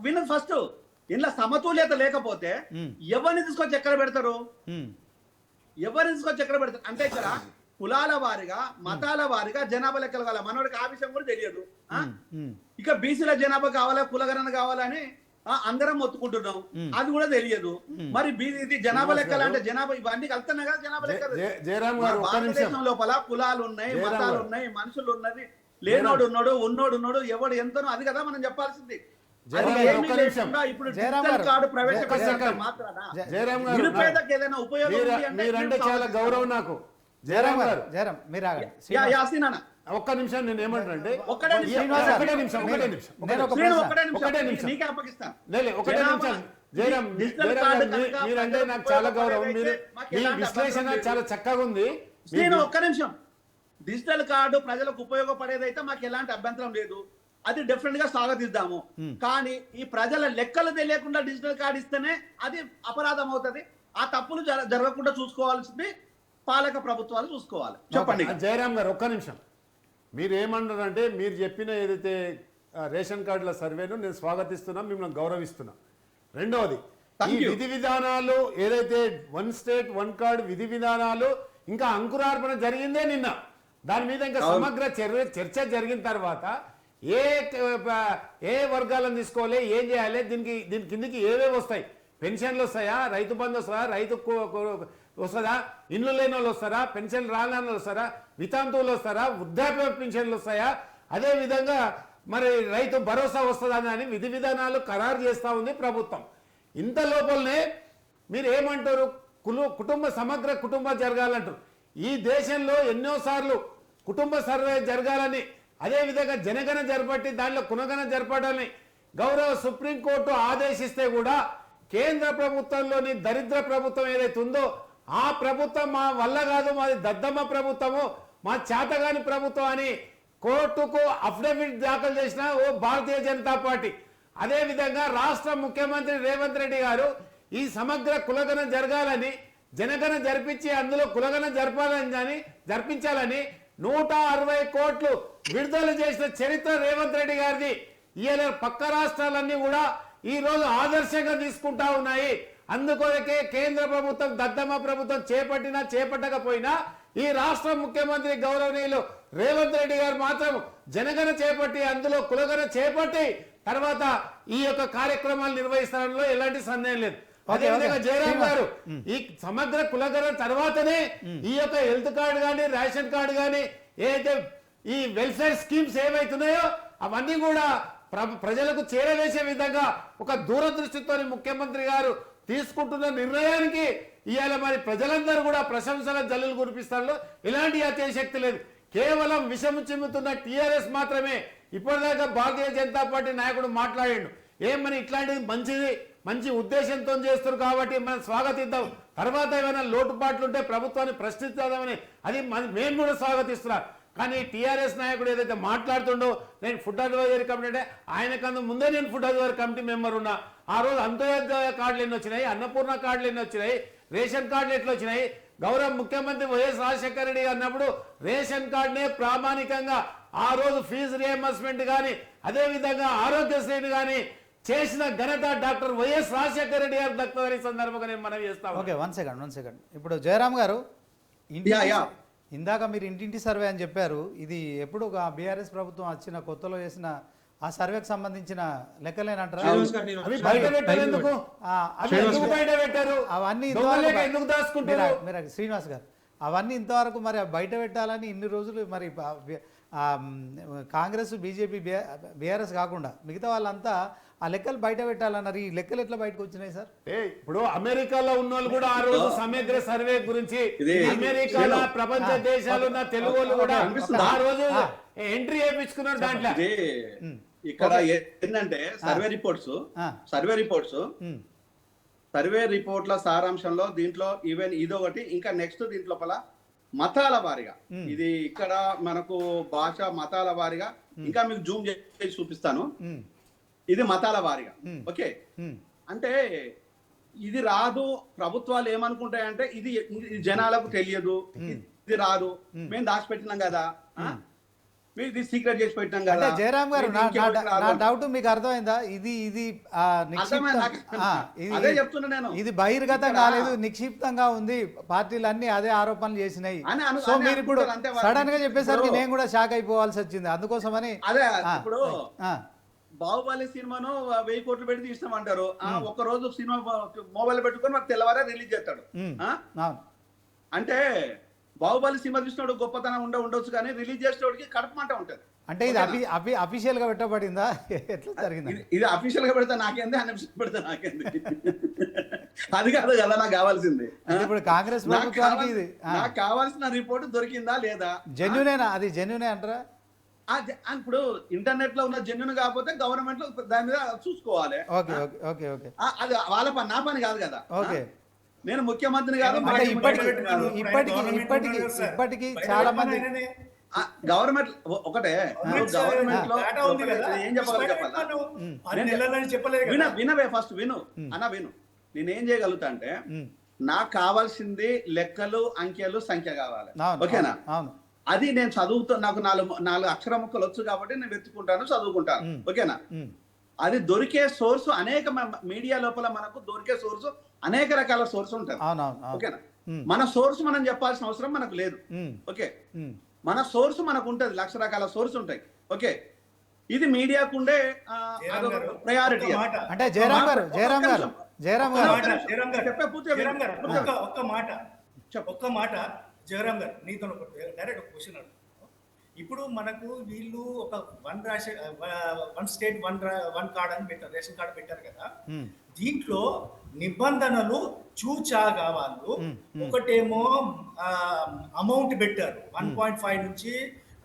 విను ఫస్ట్. ఇంట్లో సమతుల్యత లేకపోతే ఎవరిని తీసుకొచ్చి ఎక్కడ పెడతారు? అంటే ఇక్కడ కులాల వారిగా, మతాల వారిగా జనాభా లెక్కలు కావాలి. మనోడికి ఆ విషయం కూడా తెలియదు. ఇక బీసీల జనాభా కావాలా, కులగణన కావాలని అందరం మొత్తుకుంటున్నాం, అది కూడా తెలియదు. మరి ఇది జనాభా లెక్కలు అంటే జనాభా ఇవన్నీ కలుతున్నాయి కదా. జనాభా లెక్కలు భారతదేశం లోపల కులాలు ఉన్నాయి, మతాలు ఉన్నాయి, మనుషులు ఉన్నది, లేనోడు ఉన్నాడు, ఉన్నోడు ఉన్నాడు, ఎవడు ఎంతనో అది కదా మనం చెప్పాల్సింది. ఇప్పుడు డిజిటల్ కార్డు ప్రవేశపెట్టే మాత్రాన నిరుపేదకు ఏదైనా ఉపయోగం మీరంటే చాలా గౌరవం నాకు. జయరాం గారు, మీరు ఒక్క నిమిషం. నేను ఏమంటానంటే ఒకటే నిమిషం నీకే అప్పగిస్తాను. ఒకటే నిమిషం. జయరాం మీరంటే నాకు చాలా గౌరవం. మీరు మీ విశ్లేషణ చాలా చక్కగా ఉంది. నేను ఒక్క నిమిషం. డిజిటల్ కార్డు ప్రజలకు ఉపయోగపడేదైతే మాకు ఎలాంటి అభ్యంతరం లేదు. అది డెఫినెట్ గా స్వాగతిద్దాము. కానీ ఈ ప్రజల లెక్కలు తెలియకుండా డిజిటల్ కార్డు ఇస్తేనే అది అపరాధం అవుతుంది. ఆ తప్పులు జరగకుండా చూసుకోవాల్సింది పాలక ప్రభుత్వాలు చూసుకోవాలి. చెప్పండి జయరాం గారు, ఒక్క నిమిషం. మీరు ఏమన్నారంటే, మీరు చెప్పిన ఏదైతే రేషన్ కార్డుల సర్వేను నేను స్వాగతిస్తున్నా, మిమ్మల్ని గౌరవిస్తున్నా. రెండవది, ఈ విధి విధానాలు ఏదైతే 1 స్టేట్ 1 కార్డు విధి విధానాలు ఇంకా అంకురార్పణ జరిగిందే నిన్న. దాని మీద ఇంకా సమగ్ర చర్చ జరిగిన తర్వాత ఏ వర్గాలను తీసుకోవాలి, ఏం చేయాలి, దీని కిందికి ఏవేవి వస్తాయి, పెన్షన్లు వస్తాయా, రైతు బంధు వస్తాయా, రైతు వస్తుందా, ఇల్లు లేని వాళ్ళు వస్తారా, పెన్షన్ రాని వాళ్ళు వస్తారా, వితంతువులు వస్తారా, వృద్ధాప్య పెన్షన్లు వస్తాయా, అదేవిధంగా మరి రైతు భరోసా వస్తుందా అని విధి విధానాలు ఖరారు చేస్తూ ఉంది ప్రభుత్వం. ఇంత లోపలనే మీరు ఏమంటారు, సమగ్ర కుటుంబ జరగాలంటారు. ఈ దేశంలో ఎన్నోసార్లు కుటుంబ సర్వే జరగాలని, అదేవిధంగా జనగణ జరపట్టి దానిలో కునగణ జరపడాలని గౌరవ సుప్రీంకోర్టు ఆదేశిస్తే కూడా కేంద్ర ప్రభుత్వంలోని దరిద్ర ప్రభుత్వం ఏదైతే ఉందో ఆ ప్రభుత్వం మా వల్ల కాదు, మాది దద్దమ్మ ప్రభుత్వము, మా చేతగాని ప్రభుత్వం అని కోర్టుకు అఫిడవిట్ దాఖలు చేసిన భారతీయ జనతా పార్టీ. అదేవిధంగా రాష్ట్ర ముఖ్యమంత్రి రేవంత్ రెడ్డి గారు ఈ సమగ్ర కులగణ జరగాలని, జనగణ జరిపించి అందులో కులగణ జరిపించాలని 160 కోట్లు విడుదల చేసిన చరిత్ర రేవంత్ రెడ్డి గారిది. ఈయన పక్క రాష్ట్రాలన్నీ కూడా ఈ రోజు ఆదర్శంగా తీసుకుంటా ఉన్నాయి. అందుకొరకే కేంద్ర ప్రభుత్వం దద్దమ్మ ప్రభుత్వం చేపట్టకపోయినా ఈ రాష్ట్ర ముఖ్యమంత్రి గౌరవనీయులు రేవంత్ రెడ్డి గారు మాత్రం జనగణ చేపట్టి అందులో కులగణ చేపట్టి తర్వాత ఈ యొక్క కార్యక్రమాలు నిర్వహిస్తారంలో ఎలాంటి సందేహం లేదు. అదేవిధంగా జయరాం గారు ఈ సమగ్ర కులగణ తర్వాతనే ఈ యొక్క హెల్త్ కార్డు కానీ రేషన్ కార్డు కానీ ఏదైతే ఈ వెల్ఫేర్ స్కీమ్స్ ఏవైతున్నాయో అవన్నీ కూడా ప్రజలకు చేరవేసే విధంగా ఒక దూరదృష్టితో ముఖ్యమంత్రి గారు తీసుకుంటున్న నిర్ణయానికి ఇవాళ మరి ప్రజలందరూ కూడా ప్రశంసల జల్లులు కురిపిస్తారో ఎలాంటి అత్యశక్తి లేదు. కేవలం విషము చిమ్ముతున్న టీఆర్ఎస్ మాత్రమే. ఇప్పటిదాకా భారతీయ జనతా పార్టీ నాయకుడు మాట్లాడాడు, ఏమని ఇట్లాంటిది మంచి ఉద్దేశంతో చేస్తారు కాబట్టి మనం స్వాగతిద్దాం, తర్వాత ఏమైనా లోటుపాట్లు ఉంటే ప్రభుత్వాన్ని ప్రశ్నిద్దామని అది మేము కూడా స్వాగతిస్తున్నాం. కానీ టీఆర్ఎస్ నాయకుడు ఏదైతే మాట్లాడుతుండో నేను ఫుడ్ అడ్వైజరీ కమిటీ అంటే ఆయనకన్నా ముందే నేను ఫుడ్ అడ్వైజరీ కమిటీ మెంబర్ ఉన్నా. ఆ రోజు అంత్యోదయ కార్డులు ఎన్ని వచ్చినాయి, అన్నపూర్ణ కార్డులు ఎన్ని వచ్చినాయి, రేషన్ కార్డులు ఎట్లా వచ్చినాయి, గౌరవ ముఖ్యమంత్రి వైఎస్ రాజశేఖర రెడ్డి అన్నప్పుడు రేషన్ కార్డునే ప్రామాణికంగా ఆ రోజు ఫీజు రియంబర్స్మెంట్ కానీ అదేవిధంగా ఆరోగ్యశ్రీని కానీ చేసిన ఘనత డాక్టర్ వైఎస్ రాజశేఖర రెడ్డి గారు దక్కుతారని సందర్భంగా నేను మనవి చేస్తాను. Okay, one second. ఇప్పుడు జయరాం గారు ఇందాక మీరు ఇంటింటి సర్వే అని చెప్పారు. ఇది ఎప్పుడు బీఆర్ఎస్ ప్రభుత్వం వచ్చిన కొత్తలో చేసిన ఆ సర్వేకి సంబంధించిన లెక్కలేనంటారా? అవన్నీ మీరు శ్రీనివాస్ గారు అవన్నీ ఇంతవరకు మరి బయట పెట్టాలని ఇన్ని రోజులు మరి కాంగ్రెస్ బీజేపీ బీఆర్ఎస్ కాకుండా మిగతా వాళ్ళంతా ఆ లెక్కలు బయట పెట్టాలన్నారు. ఈ లెక్కలు ఎట్లా బయటకు వచ్చినాయి సార్? ఇప్పుడు అమెరికాలో ఉన్న వాళ్ళు కూడా ఆ రోజు సమగ్ర సర్వే గురించి అమెరికాలో ప్రపంచ దేశాలు ఉన్న తెలుగు వాళ్ళు కూడా ఆ రోజు ఎంట్రీ చేయించుకున్నారు. దాంట్లో ఇక్కడ ఏంటంటే సర్వే రిపోర్ట్ల సారాంశంలో దీంట్లో ఈవెన్ ఇదొకటి, ఇంకా నెక్స్ట్ దీంట్లో మతాల వారిగా ఇది ఇక్కడ మనకు భాష మతాల వారిగా ఇంకా మీకు జూమ్ చేసి చూపిస్తాను. ఇది మతాల వారిగా. ఓకే, అంటే ఇది రాదు, ప్రభుత్వాలు ఏమనుకుంటాయంటే ఇది జనాలకు తెలియదు, ఇది రాదు, మేము దాచిపెట్టినాం కదా, మీరు ఇది సీక్రెట్ చేసి పెట్టినాం కదా. జయరామ్ గారు నా డౌట్ మీకు అర్థమైందా? ఇది అదే చెప్తున్నా నేను. ఇది బహిర్గతం కాలేదు, నిక్షిప్తంగా ఉంది, పార్టీలన్నీ అదే ఆరోపణలు చేసినాయి. సో మీరు ఇప్పుడు సడన్ గా చెప్పేసరికి నేను కూడా షాక్ అయిపోవాల్సి వచ్చింది. అందుకోసమని అదే ఇప్పుడు బాహుబలి సినిమాను 1000 కోట్లు పెట్టి తీసినామంటారు, ఒక రోజు సినిమా మొబైల్ పెట్టుకొని మాకు తెల్లవారే రిలీజ్ చేస్తాడు. అంటే బాహుబలి సినిమా చూసినోడు గొప్పతనం ఉండొచ్చు కానీ రిలీజ్ చేసేవాడికి కడపమంట ఉంటది. అంటే ఇది అఫీషియల్ గా పెట్టబడిందా, ఎట్లా జరిగింది? ఇది అఫీషియల్ గా పెడితే నాకేంది, అన్అఫీషియల్ పెడితే నాకేంది? అది కాదు కదా నాకు కావాల్సింది. ఇప్పుడు కాంగ్రెస్ ప్రభుత్వానికి ఇది నాకు కావాల్సిన రిపోర్ట్ దొరికిందా లేదా, జెన్యూనేనా? అది జెన్యూనే అంటారా? ఇప్పుడు ఇంటర్నెట్ లో ఉన్న జెన్యున్ కాకపోతే గవర్నమెంట్ లో దాని మీద చూసుకోవాలి. అది వాళ్ళ పని, నా పని కాదు కదా. నేను ముఖ్యమంత్రిని కాదు. ఇప్పటికీ చాలా మంది గవర్నమెంట్ ఒకటే గవర్నమెంట్ లో ఏం చెప్పాలి వినవే ఫస్ట్ విను అన్న విను. నేనేం చేయగలుగుతా అంటే నాకు కావాల్సింది లెక్కలు, అంకెలు, సంఖ్య కావాలి. ఓకేనా? అది నేను చదువుతా, నాకు నాలుగు అక్షర ముక్కలు వచ్చు కాబట్టి నేను వెతుకుంటాను, చదువుకుంటాను. ఓకేనా? అది దొరికే సోర్స్ అనేక మీడియా లోపల మనకు దొరికే సోర్స్ అనేక రకాల సోర్స్ ఉంటాయి. ఓకేనా? మన సోర్స్ మనం చెప్పాల్సిన అవసరం మనకు లేదు. ఓకే, మన సోర్స్ మనకు ఉంటది, లక్ష రకాల సోర్స్ ఉంటాయి. ఓకే, ఇది మీడియాకు ఉండే ప్రయారిటీ. అంటే జయరామ్ గారు ఒక్క మాట జయరామ్ గారు నీతో డైరెక్ట్ ఒక క్వశ్చన్ అడుగుతున్నాను. ఇప్పుడు మనకు వీళ్ళు ఒక వన్ స్టేట్ వన్ కార్డ్ అని పెట్టారు, రేషన్ కార్డు పెట్టారు కదా. దీంట్లో నిబంధనలు చూచాగా వాళ్ళు ఒకటేమో అమౌంట్ పెట్టారు 1.5 నుంచి,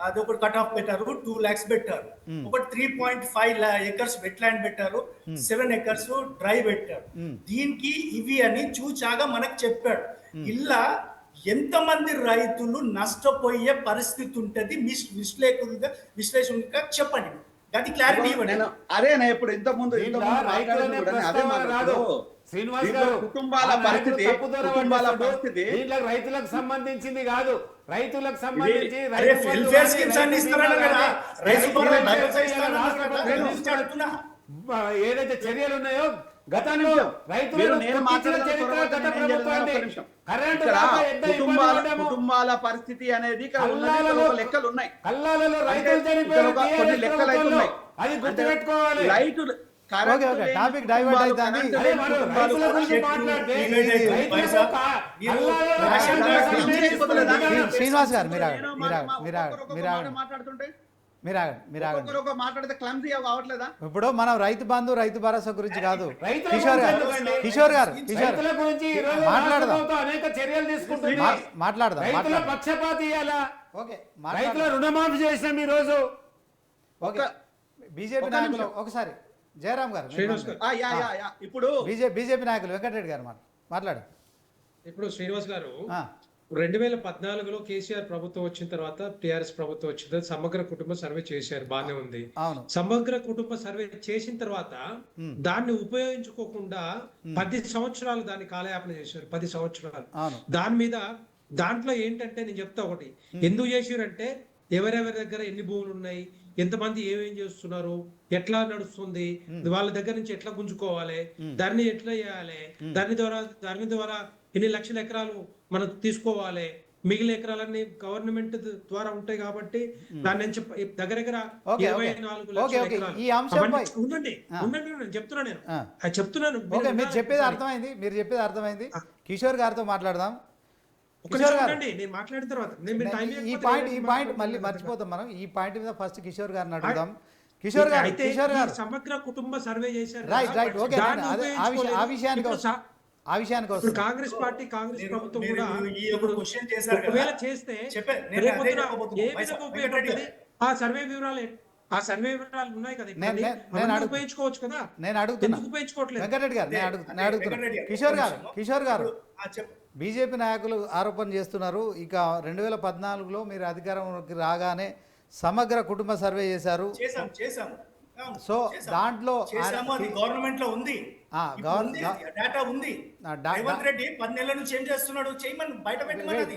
అది ఒకటి కట్ ఆఫ్ పెట్టారు, 2 lakhs పెట్టారు. ఒకటి 3.5 acres వెట్లాండ్ పెట్టారు, 7 acres డ్రై పెట్టారు. దీనికి ఇవి అని చూచాగా మనకు చెప్పాడు. ఇలా ఎంతమంది రైతులు నష్టపోయే పరిస్థితి ఉంటది విశ్లేషణగా చెప్పండి, అది క్లారిటీ ఇవ్వండి. అదే ఇప్పుడు ఇంత ముందు కుటుంబాల పరిస్థితి రైతులకు సంబంధించింది కాదు, రైతులకు సంబంధించి ఏదైతే చర్యలు ఉన్నాయో గతంలో నిమిషం. రైతులు మీరు నేను తొక్కించిన మాట్లాడిన చరిత్ర తర్వాత గత నేను ఏం ప్రభుత్వానికి. చేయాలి? ఒక్క నిమిషం. కరెంటు ఇక్కడ రాక ఎంత ఇబ్బంది పడ్డామో. కుటుంబాల పరిస్థితి అనేది ఇక్కడ ఉన్నది, ఇక్కడ కల్లాలలో ఒక లెక్కలు ఉన్నాయి. కల్లాలలో రైతులు అంటే చనిపోయారు ఇక్కడ ఒక TRS కొన్ని లెక్కలు అయితే ప్రభుత్వంలో. ఉన్నాయి. అది అంటే గుర్తుపెట్టుకోవాలి. రైతులు ఓకే, ఓకే. టాపిక్ డైవర్ట్ అవుతుంది. అదే మనం రైతుల గురించి మాట్లాడితే రైతులకు శ్రీనివాస్ గారు మీరు ఆగండి, మాట్లాడుతుంటే మీరు ఆగండి. ఒక్కొక్కరు మాట్లాడితే క్లమ్జీ కావట్లేదా? ఇప్పుడు మనం రైతు బంధు రైతు భరోసా గురించి కాదు. రైతుల కిషోర్ గారు గురించి కిషోర్ గారు రైతుల గురించి ఈ రోజు మాట్లాడదాం. రాష్ట్ర ప్రభుత్వం అనేక చర్యలు తీసుకుంటుంది. మాట్లాడదాం. రైతుల పక్షపాతి ఇయ్యాలా? ఓకే, రైతుల రుణమాఫీ చేసినాం ఈ రోజు. ఓకే. బీజేపీ నాయకులు ఒకసారి జయరామ్ గారు శ్రీనివాస్ గారు. ఇప్పుడు బీజేపీ నాయకులు వెంకటరెడ్డి గారు మాట్లాడు. ఇప్పుడు శ్రీనివాస్ గారు ఆ, 2014లో కేసీఆర్ ప్రభుత్వం వచ్చిన తర్వాత టిఆర్ఎస్ ప్రభుత్వం వచ్చిన తర్వాత సమగ్ర కుటుంబ సర్వే చేశారు, బానే ఉంది. అవును. సమగ్ర కుటుంబ సర్వే చేసిన తర్వాత దాన్ని ఉపయోగించుకోకుండా 10 సంవత్సరాలు దాన్ని కాలయాపన చేశారు. 10 సంవత్సరాలు అవును. దాని మీద దాంట్లో ఏంటంటే నేను చెప్తా ఒకటి, ఎందుకు చేసిరంటే ఎవరెవరి దగ్గర ఎన్ని భూములు ఉన్నాయి, ఎంతమంది ఏమేం చేస్తున్నారు, ఎట్లా నడుస్తుంది, వాళ్ళ దగ్గర నుంచి ఎట్లా గుంజుకోవాలి, దాన్ని ఎట్లా చేయాలి, దాని ద్వారా ఎన్ని లక్షల ఎకరాలు మనం తీసుకోవాలి, మిగిలిన ఎకరాలన్నీ గవర్నమెంట్ ద్వారా ఉంటాయి కాబట్టి దాని నుంచి దగ్గర 24 లక్షల ఎకరాలు. ఈ అంశంపై ఉండండి నేను చెప్తున్నా, నేను అది చెప్తున్నాను. ఓకే, మీరు చెప్పేది అర్థమైంది. కిషోర్ గారితో మాట్లాడదాం. నేను మాట్లాడిన తర్వాత ఈ పాయింట్ మళ్ళీ మర్చిపోతాం మనం. ఈ పాయింట్ మీద ఫస్ట్ కిషోర్ గారిని అడుగుదాం. కిషోర్ గారు సమగ్ర కుటుంబ సర్వే చేశారు. రైట్ ఓకే, ఆ విషయానికి వస్తుంది. కాంగ్రెస్ పార్టీ కాంగ్రెస్ ప్రభుత్వం కూడా ఇప్పుడు క్వశ్చన్ చేశారు కదా, ఒకవేళ చేస్తే రేపొద్దున ఏ విధంగా ఉపయోగపడుతుంది? ఆ సర్వే వివరాలు ఉన్నాయి కదా, ఉపయోగించుకోవచ్చు కదా. నేను అడుగుతున్నా ఉపయోగించుకోవట్లేదు. వెంకటరెడ్డి గారు, నేను అడుగుతున్నా కిషోర్ గారు బీజేపీ నాయకులు ఆరోపణ చేస్తున్నారు. ఇక 2014లో మీరు అధికారంలోకి రాగానే సమగ్ర కుటుంబ సర్వే చేశారు. సో దాంట్లో గవర్నమెంట్ లో ఉంది, డేటా ఉంది. రేవంత్ రెడ్డి 10 నెలల నుంచి ఏం చేస్తున్నాడు చేయమని బయట పెట్టమన్నది.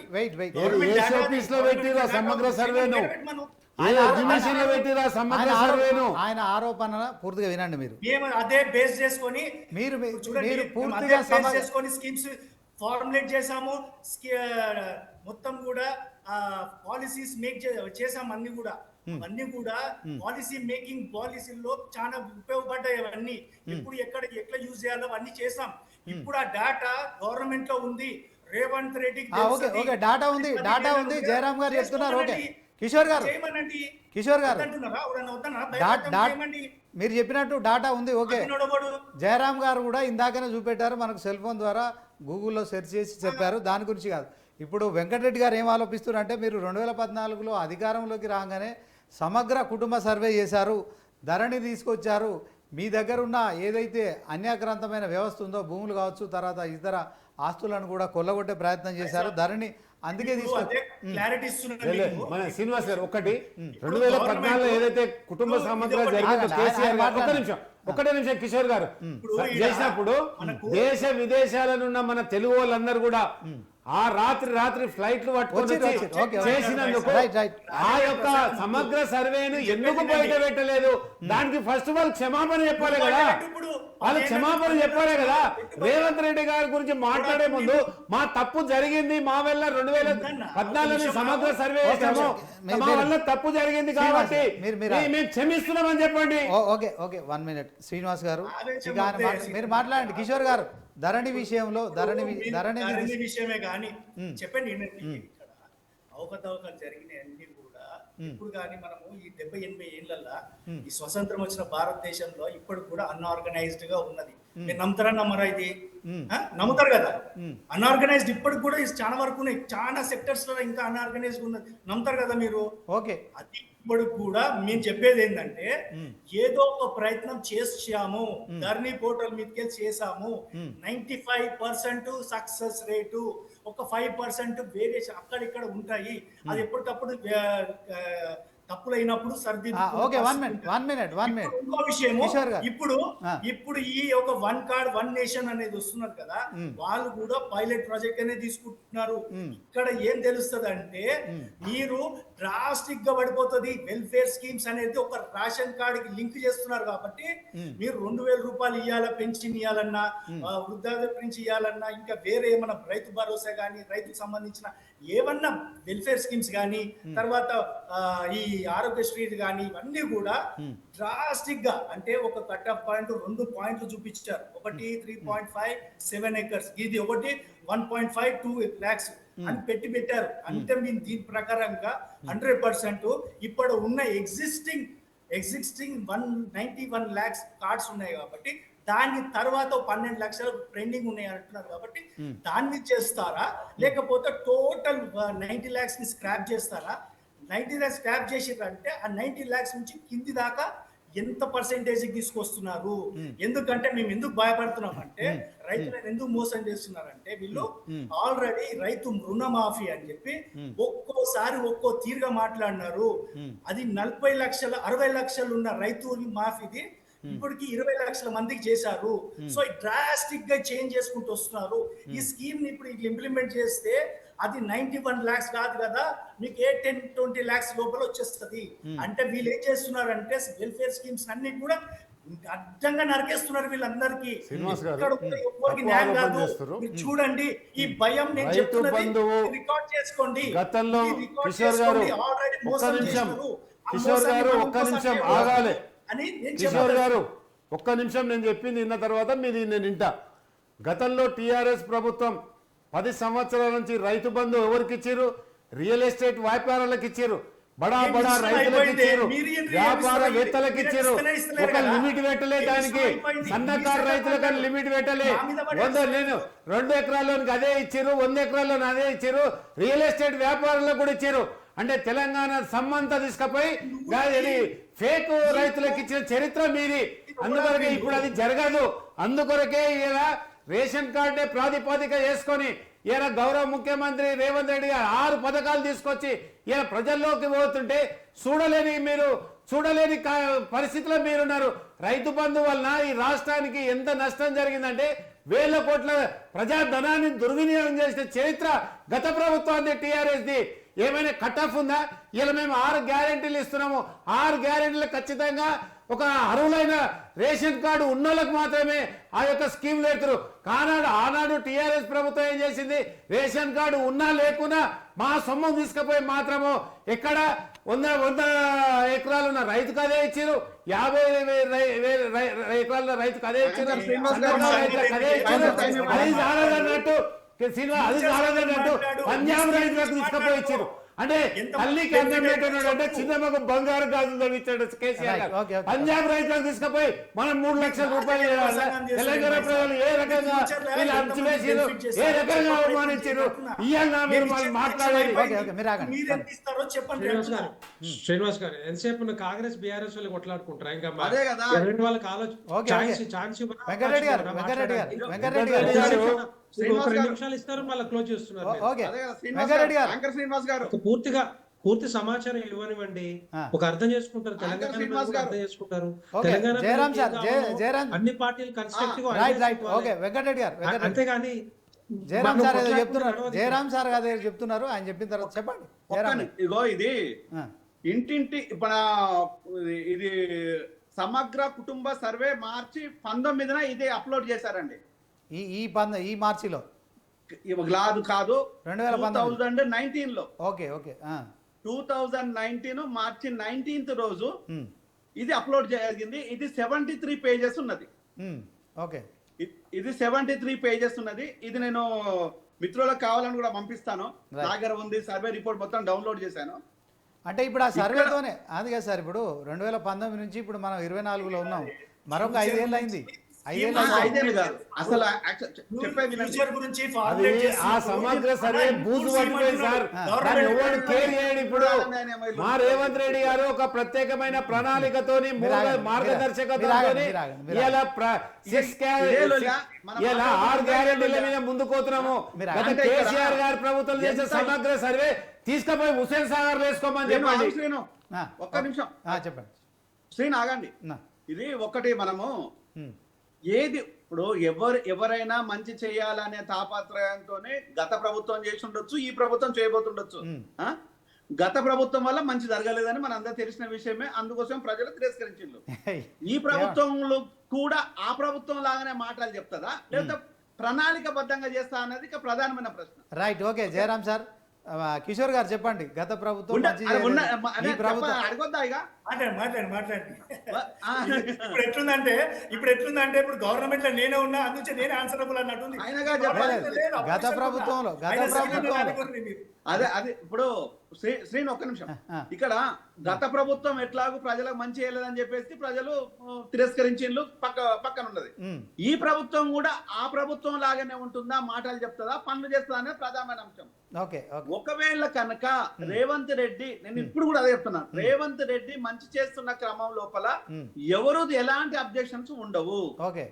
సమగ్ర సర్వేను ఆయన ఆరోపణ పూర్తిగా వినండి. మీరు మేము అదే బేస్ చేసుకొని మీరు చూడండి, పూర్తిగా స్కీమ్స్ ఫార్ములేట్ చేసాము, మొత్తం కూడా పాలసీస్ మేక్ చేసాము. అన్ని కూడా పాలసీ మేకింగ్ పాలసీల్లో చాలా ఉపయోగపడ్డాయి. అవన్నీ ఇప్పుడు ఎట్లా యూజ్ చేయాలో అవన్నీ చేసాం. ఇప్పుడు ఆ డేటా గవర్నమెంట్ లో ఉంది. రేవంత్ రెడ్డి డాటా ఉంది. జయరామ్ గారు చెప్తున్నారు. ఓకే, కిషోర్ గారు మీరు చెప్పినట్టు డాటా ఉంది. ఓకే, జయరామ్ గారు కూడా ఇందాకనే చూపెట్టారు మనకు సెల్ ఫోన్ ద్వారా గూగుల్లో సెర్చ్ చేసి చెప్పారు. దాని గురించి కాదు. ఇప్పుడు వెంకటరెడ్డి గారు ఏం ఆలోపిస్తున్నారంటే మీరు 2014లో అధికారంలోకి రాగానే సమగ్ర కుటుంబ సర్వే చేశారు, ధరణి తీసుకొచ్చారు. మీ దగ్గర ఉన్న ఏదైతే అన్యాక్రాంతమైన వ్యవస్థ ఉందో, భూములు కావచ్చు, తర్వాత ఇతర ఆస్తులను కూడా కొల్లగొట్టే ప్రయత్నం చేశారు. ధరణి అందుకే మన శ్రీనివాస్ గారు ఒకటి 2014లో ఏదైతే కుటుంబ సమగ్ర జరిగిందో కేసీఆర్ గారు ఒకటే నిమిషం కిషోర్ గారు చేసినప్పుడు దేశ విదేశాలనున్న మన తెలుగు వాళ్ళందరూ కూడా ఆ రాత్రి ఫ్లైట్లు పట్టుకొని చేసినందుకు ఆ యొక్క సమగ్ర సర్వేను ఎందుకు బయట పెట్టలేదు? దానికి ఫస్ట్ వాళ్ళు క్షమాపణ చెప్పాలి కదా. రేవంత్ రెడ్డి గారి గురించి మాట్లాడే ముందు మా తప్పు జరిగింది, మా వల్ల 2014 సమగ్ర సర్వే చేసాము, మా వల్ల తప్పు జరిగింది కాబట్టి మేము క్షమిస్తున్నామని చెప్పండి. ఓకే 1 మినిట్ శ్రీనివాస్ గారు, మీరు మాట్లాడండి. కిషోర్ గారు ధరణి విషయంలో ధరణి విషయమే కానీ చెప్పండి. ఇక్కడ అవకతవకలు జరిగినాయి అన్ని కూడా ఇప్పుడు కానీ మనము ఈ 70-80 ఏళ్లలో ఈ స్వతంత్రం వచ్చిన భారతదేశంలో ఇప్పుడు కూడా అన్ఆర్గనైజ్డ్ గా ఉన్నది. మీరు నమ్ముతారా నమ్మరా? ఇది నమ్ముతారు కదా. అన్ఆర్గనైజ్డ్ ఇప్పటికి కూడా చాలా వరకు చాలా సెక్టర్స్ లో ఇంకా అన్ఆర్గనైజ్డ్ ఉన్నది. నమ్ముతారు కదా మీరు? ఓకే, అది ఇప్పుడు కూడా మేము చెప్పేది ఏంటంటే ఏదో ఒక ప్రయత్నం చేసాము, ధరణి పోర్టల్ మీదకి చేసాము. 95% సక్సెస్ రేటు, ఒక 5% వేరియేషన్ అక్కడిక్కడ ఉంటాయి. అది ఎప్పటికప్పుడు తప్పులైనప్పుడు ఓకే, 1 మినిట్ ఇంకో విషయము కిషోర్ గారు. ఇప్పుడు ఆ. ఇప్పుడు ఈ ఒక వన్ కార్డ్ వన్ నేషన్ అనేది వస్తున్నారు కదా, వాళ్ళు కూడా పైలట్ ప్రాజెక్ట్ అనేది తీసుకుంటున్నారు. ఇక్కడ ఏం తెలుస్తుంది అంటే మీరు డ్రాస్టిక్ గా పడిపోతుంది. వెల్ఫేర్ స్కీమ్స్ అనేది ఒక రేషన్ కార్డ్ కి లింక్ చేస్తున్నారు కాబట్టి మీరు 2,000 రూపాయలు ఇవ్వాలా, పెన్షన్ ఇవ్వాలన్నా, వృద్ధాప్య పెన్షన్ ఇవ్వాలన్నా, ఇంకా వేరే ఏమన్నా రైతు భరోసా కానీ, రైతుకు సంబంధించిన ఏమన్నా వెల్ఫేర్ స్కీమ్స్ కానీ, తర్వాత ఈ ఆరోగ్యశ్రీ కానీ, ఇవన్నీ కూడా డ్రాస్టిక్ గా అంటే ఒక కట్ ఆఫ్ పాయింట్ 2 పాయింట్లు చూపించారు. ఒకటి 3.57 acres, ఇది ఒకటి 1.52 lakhs అని పెట్టారు. అంటే మీరు దీని ప్రకారంగా 100% ఇప్పుడు ఉన్న ఎగ్జిస్టింగ్ 191 lakhs కార్డ్స్ ఉన్నాయి కాబట్టి దాని తర్వాత 12 లక్షలు పెండింగ్ ఉన్నాయి అంటున్నారు కాబట్టి దాన్ని చేస్తారా, లేకపోతే టోటల్ 90 lakhs ని స్క్రాప్ చేస్తారా? 90 lakhs స్క్రాప్ చేసిరంటే ఆ 90 lakhs నుంచి కింది దాకా ఎంత పర్సెంటేజ్ తీసుకొస్తున్నారు? ఎందుకంటే మేము ఎందుకు భయపడుతున్నాం అంటే రైతులను ఎందుకు మోసం చేస్తున్నారంటే వీళ్ళు ఆల్రెడీ రైతు రుణమాఫీ అని చెప్పి ఒక్కోసారి ఒక్కో తీరుగా మాట్లాడినారు. అది 40 లక్షల 60 లక్షలు ఉన్న రైతు మాఫీది ఇప్పటికి 20 లక్షల మందికి చేశారు. సో డ్రాస్టిక్ గా చేంజ్ చేసుకుంటూ వస్తున్నారు. ఈ స్కీమ్ ని ఇప్పుడు ఇట్లా ఇంప్లిమెంట్ చేస్తే అది 91 lakhs కాదు కదా, మీకు 10-20 lakhs లోపల వచ్చేస్తుంది. అంటే వీళ్ళు ఏం చేస్తున్నారంటే వెల్ఫేర్ స్కీమ్స్ అన్ని కూడా అడ్డంగా నరికేస్తున్నారు వీళ్ళందరికీ. ఇక్కడ ఎవరికి న్యాయం కాదు. మీరు చూడండి ఈ భయం నేను చెప్తున్నది రికార్డ్ చేసుకోండి. గతంలో కిషోర్ గారు ఒక్క నిమిషం ఆగాలి. కిషోర్ గారు ఒక్క నిమిషం, నేను చెప్పింది విన్న తర్వాత మీరు నేను వింటా. గతంలో టీఆర్ఎస్ ప్రభుత్వం 10 సంవత్సరాల నుంచి రైతు బంధు ఎవరికి ఇచ్చారు? రియల్ ఎస్టేట్ వ్యాపారాలకు ఇచ్చారు, బడా రైతులకు ఇచ్చారు, వ్యాపారవేత్తలకు ఇచ్చారు. ఒక లిమిట్ పెట్టలే దానికి, సన్నకారు రైతులకు లిమిట్ పెట్టలే. 2 ఎకరాల్లోనికి అదే ఇచ్చారు, 100 ఎకరాల్లోని అదే ఇచ్చారు, రియల్ ఎస్టేట్ వ్యాపారులకు కూడా ఇచ్చారు. అంటే తెలంగాణ సమ్మంతా తీసుకుపోయి ఫేక్ రైతులకు ఇచ్చిన చరిత్ర మీది. అందుకొరకే ఇప్పుడు అది జరగదు. అందుకొరకే ఇలా రేషన్ కార్డే ప్రాతిపదిక చేసుకొని ఇలా గౌరవ ముఖ్యమంత్రి రేవంత్ రెడ్డి గారు 6 పథకాలు తీసుకొచ్చి ఇలా ప్రజల్లోకి పోతుంటే చూడలేని పరిస్థితిలో మీరున్నారు. రైతు బంధు వలన ఈ రాష్ట్రానికి ఎంత నష్టం జరిగిందంటే వేల కోట్ల ప్రజాధనాన్ని దుర్వినియోగం చేసిన చరిత్ర గత ప్రభుత్వాన్ని టీఆర్ఎస్ది. ఏమైనా కట్ ఆఫ్ ఉందా? ఇలా మేము 6 గ్యారెంటీలు ఇస్తున్నాము. 6 గ్యారెంటీలు ఖచ్చితంగా ఒక అర్హులైన రేషన్ కార్డు ఉన్నోళ్ళకు మాత్రమే ఆ యొక్క స్కీమ్ పెడతారు. ఆనాడు టీఆర్ఎస్ ప్రభుత్వం ఏం చేసింది? రేషన్ కార్డు ఉన్నా లేకున్నా మా సొమ్మం తీసుకుపోయి మాత్రము ఎక్కడ 100 ఎకరాలు ఉన్న రైతుకు అదే ఇచ్చారు, 50 ఎకరాల రైతుకు అదే ఇచ్చారు, అదే ఇచ్చారు. అది చాలదన్నట్టు పంజాబ్ రైతులకు తీసుకుపోయి ఇచ్చారు. అంటే తల్లికి అన్నం పెట్టినాడు అంటే చిన్నమ్మకు బంగారు గాజులు ఇచ్చాడు కేసీఆర్. పంజాబ్ రైతులకు తీసుకుపోయి మనం 3 లక్షల రూపాయలు తెలంగాణ ప్రజలు ఏ రకంగా వీళ్ళు అంచువేసారు, ఏ రకంగా అవమానించారు, ఇయ్యాల మీరు మాట్లాడేది. శ్రీనివాస్ గారు ఎంతసేపు కాంగ్రెస్ బీఆర్ఎస్ వాళ్ళు కొట్లాడుకుంటారు ఇంకా వాళ్ళకి నిమిషాలు ఇస్తారు, మళ్ళీ క్లోజ్ చేస్తున్నారు. పూర్తి సమాచారం ఇవ్వనివ్వండి, ఒక అర్థం చేసుకుంటారు తెలంగాణ అర్థం చేసుకుంటారు. తెలంగాణ అన్ని పార్టీలు కన్స్ట్రక్టివ్ అంతేగాని జయరామ్ సార్ అదే చెప్తున్నారు. ఆయన చెప్పిన తర్వాత చెప్పండి. ఇగో ఇది ఇంటింటి ఇది సమగ్ర కుటుంబ సర్వే మార్చి 19న ఇది అప్లోడ్ చేశారండి. ఈ మార్చిలో కాదు 2019లో. 2019 మార్చి 19th రోజు ఇది అప్లోడ్ జరిగింది. ఇది 73 pages ఉన్నది. ఇది 73 pages ఉన్నది. ఇది నేను మిత్రులకు కావాలని కూడా పంపిస్తాను. దగ్గర ఉంది, సర్వే రిపోర్ట్ మొత్తం డౌన్లోడ్ చేశాను. అంటే ఇప్పుడు ఆ సర్వేతోనే అది కదా సార్, ఇప్పుడు 2019 నుంచి ఇప్పుడు మనం 24లో ఉన్నాం, మరొక 5 ఏళ్ళు అయింది. ఐదేళ్ళ ఐదేళ్ళు కాదు అసలు చెప్పేది వినండి. ఫ్యూచర్ గురించి అది formulate ఆ చేస్తున్నప్పుడు సమగ్ర సర్వే అలా బూజు ఇంప్రూవ్ పట్టిపోయింది సార్. చేయమంటున్నారు. దాన్ని గవర్నమెంట్ ఎవరు కేర్ చేయడు ఇప్పుడు. మా రేవంత్ రెడ్డి గారు ఒక ప్రత్యేకమైన ప్రణాళికతోని మార్గదర్శకతతోని ఇలా ఇలా 6 గ్యారెంటీల మీద ముందుకోతున్నాము. గత కేసీఆర్ గారి ప్రభుత్వం చేసే సమగ్ర సర్వే తీసుకుపోయి హుస్సేన్ సాగర్ వేసుకోమని చెప్పండి. శ్రీను ఆ, ఒక్క నిమిషం చెప్పండి. శ్రీను ఆగండి. నా. ఇది ఒకటి మనము ఉమ్, ఏది ఇప్పుడు ఎవరైనా మంచి చేయాలనే తాపత్రయంతోనే గత ప్రభుత్వం చేసి ఉండొచ్చు, ఈ ప్రభుత్వం చేయబోతుండొచ్చు. ఆ? గత ప్రభుత్వం వల్ల మంచి జరగలేదని మన అందరూ తెలిసిన విషయమే. అందుకోసం ప్రజలు తిరస్కరించిండ్రు. ఈ ప్రభుత్వంలో కూడా ఆ ప్రభుత్వం లాగానే మాటలు చెప్తుందా లేదా ప్రణాళికబద్ధంగా చేస్తా అన్నది ఇక ప్రధానమైన ప్రశ్న. Right, okay. Jayaram sir, Kishore గారు చెప్పండి. గత ప్రభుత్వం మంచి అది ఉన్న- చేయలేదు. అదే ఈ ప్రభుత్వం అడగొద్దా ఇక? మాట్లాడండి ఆ, ఇప్పుడు ఎట్లుందంటే ఇప్పుడు గవర్నమెంట్ లో నేనే ఉన్నా అందుకే నేనే ఆన్సరబుల్ అన్నట్టుంది. ఆయనగా చెప్పాలి. లేదు, గత opposition ప్రభుత్వంలో, ఉన్నా. ఆయన second category మీరు. అదే ఇప్పుడు శ్రీను ఒక్క నిమిషం. ఇక్కడ గత ప్రభుత్వం ఎట్లాగూ ప్రజలకు మంచి చేయలేదని చెప్పేసి ప్రజలు తిరస్కరించిండ్రు, పక్కన ఉన్నది. ఈ ప్రభుత్వం కూడా ఆ ప్రభుత్వం లాగానే ఉంటుందా, మాటలు చెప్తుందా, పనులు చేస్తుందా అనేది ప్రధానమైన అంశం. Okay, okay. ఒకవేళ కనుక రేవంత్ రెడ్డి, నేను ఇప్పుడు కూడా అదే చెప్తున్నా, రేవంత్ రెడ్డి మంచి చేస్తున్న క్రమం లోపల ఎవరు ఎలాంటి అబ్జెక్షన్స్ ఉండవు. ఓకే.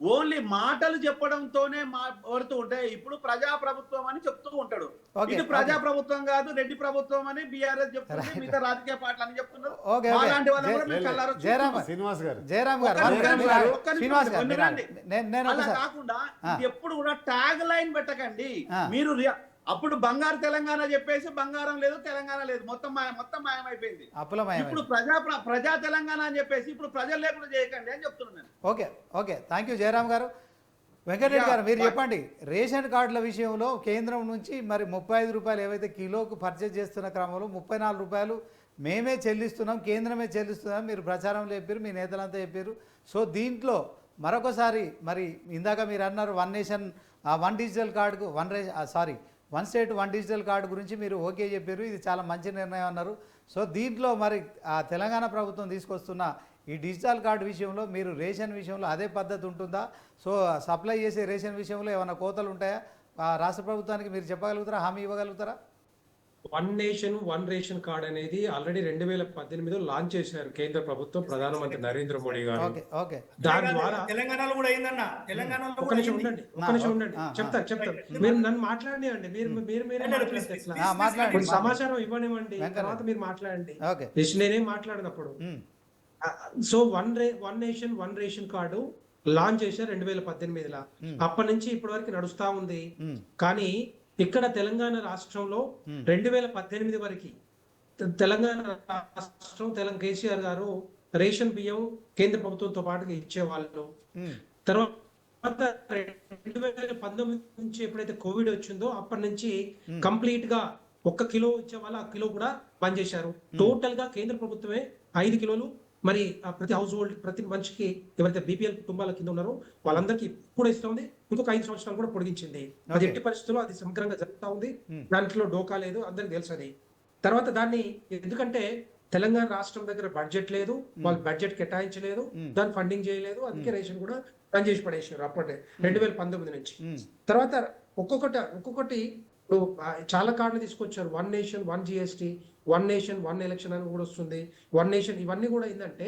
ఓన్లీ మాటలు చెప్పడంతోనే పడుతూ ఉంటాయి. ఇప్పుడు ప్రజా ప్రభుత్వం అని చెప్తూ ఉంటాడు. Okay, ఇది ప్రజా ప్రభుత్వం కాదు, రెడ్డి ప్రభుత్వం అని బీఆర్ఎస్ చెప్తుంది, మిగతా రాజకీయ పార్టీలు అని చెప్తున్నారు. Okay, okay. అలాంటి వాళ్ళని కూడా మీరు కళ్ళారా జయరామ్ చూస్తున్నారు. శ్రీనివాస్ గారు జయరామ్ గారు, ఒక్క నిమిషం, మీరు- ఒక్క నిమిషం, శ్రీనివాస్ గారు, వినండి. నేను అలా ఒకసారి కాకుండా ఇది ఎప్పుడు కూడా ట్యాగ్ లైన్ పెట్టకండి. ఆ. మీరు అప్పుడు బంగారు తెలంగాణ చెప్పేసి బంగారం లేదు, తెలంగాణ లేదు, మొత్తం మాయమైపోయింది. అప్పులమయం. ఇప్పుడు ప్రజా తెలంగాణ అని చెప్పేసి ఇప్పుడు ప్రజలు లేకుండా చేయకండి అని చెప్తున్నాను నేను. Okay, okay. Thank you Jayaram గారు. వెంకటరెడ్డి గారు, మీరు చెప్పండి. రేషన్ కార్డుల విషయంలో కేంద్రం నుంచి మరి 35 రూపాయలు ఏవైతే కిలోకు పర్చేజ్ చేస్తున్న క్రమంలో 34 రూపాయలు మేమే చెల్లిస్తున్నాం, కేంద్రమే చెల్లిస్తున్నాం, మీరు ప్రచారంలో చెప్పారు, మీ నేతలంతా చెప్పారు. సో దీంట్లో మరొకసారి మరి ఇందాక మీరు అన్నారు వన్ నేషన్ వన్ డిజిటల్ కార్డుకు one state one digital card గురించి మీరు ఓకే చెప్పారు. ఇది చాలా మంచి నిర్ణయం అన్నారు. సో దీంట్లో మరి తెలంగాణ ప్రభుత్వం తీసుకొస్తున్న ఈ డిజిటల్ కార్డు విషయంలో మీరు రేషన్ విషయంలో అదే పద్ధతి ఉంటుందా? సో సప్లై చేసే రేషన్ విషయంలో ఏమైనా కోతలు ఉంటాయా? రాష్ట్ర ప్రభుత్వానికి మీరు చెప్పగలుగుతారా, హామీ ఇవ్వగలుగుతారా? One nation one ration card అనేది ఆల్రెడీ 2018లో లాంచ్ చేశారు కేంద్ర ప్రభుత్వం, ప్రధానమంత్రి నరేంద్ర మోడీ గారు. Okay, okay. దాని ద్వారా తెలంగాణలో కూడా అయిందన్న. తెలంగాణలో ఒక్క కూడా నిమిషం అయింది. ఉండండి, ఒక్క నిమిషం ఉండండి, చెప్తాను. మీరు నన్ను మాట్లాడియండి, మీరే మాట్లాడితే ఎట్లా? మాట్లాడండి. కొంచెం సమాచారం ఇవ్వనివ్వండి, తర్వాత మీరు మాట్లాడండి. ఓకే. నేనేం మాట్లాడినప్పుడు so one nation one ration card launch చేశారు 2018లో. అప్పటి నుంచి ఇప్పటి వరకు నడుస్తా ఉంది. కానీ ఇక్కడ తెలంగాణ రాష్ట్రంలో 2018 వరకు తెలంగాణ రాష్ట్రం కేసీఆర్ గారు రేషన్ బియ్యం కేంద్ర ప్రభుత్వంతో పాటు ఇచ్చేవాళ్ళు. తర్వాత 2019 నుంచి ఎప్పుడైతే కోవిడ్ వచ్చిందో అప్పటి నుంచి కంప్లీట్ గా 1 కిలో ఇచ్చే వాళ్ళు ఆ కిలో కూడా బంద్ చేశారు. టోటల్ గా కేంద్ర ప్రభుత్వమే 5 కిలోలు మరి ప్రతి హౌస్ హోల్డ్, ప్రతి మనిషికి ఎవరైతే బీపీఎల్ కుటుంబాల కింద ఉన్నారో వాళ్ళందరికీ కూడా ఇస్తుంది. ఇంకొక 5 సంవత్సరాలు కూడా పొడిగించింది. అది ఎట్టి పరిస్థితుల్లో అది సమగ్రంగా జరుగుతూ ఉంది. దాంట్లో డోకా లేదు, అందరికి తెలుసు అది. తర్వాత దాన్ని ఎందుకంటే తెలంగాణ రాష్ట్రం దగ్గర బడ్జెట్ లేదు, వాళ్ళు బడ్జెట్ కేటాయించలేదు, దాన్ని ఫండింగ్ చేయలేదు, అందుకే రేషన్ కూడా రన్ చేసి పడేసారు అప్పటి 2019 నుంచి. తర్వాత ఒక్కొక్కటి ఇప్పుడు చాలా కార్డులు తీసుకొచ్చారు. One nation one GST, one nation one election అని కూడా వస్తుంది. వన్ నేషన్ ఇవన్నీ కూడా ఏంటంటే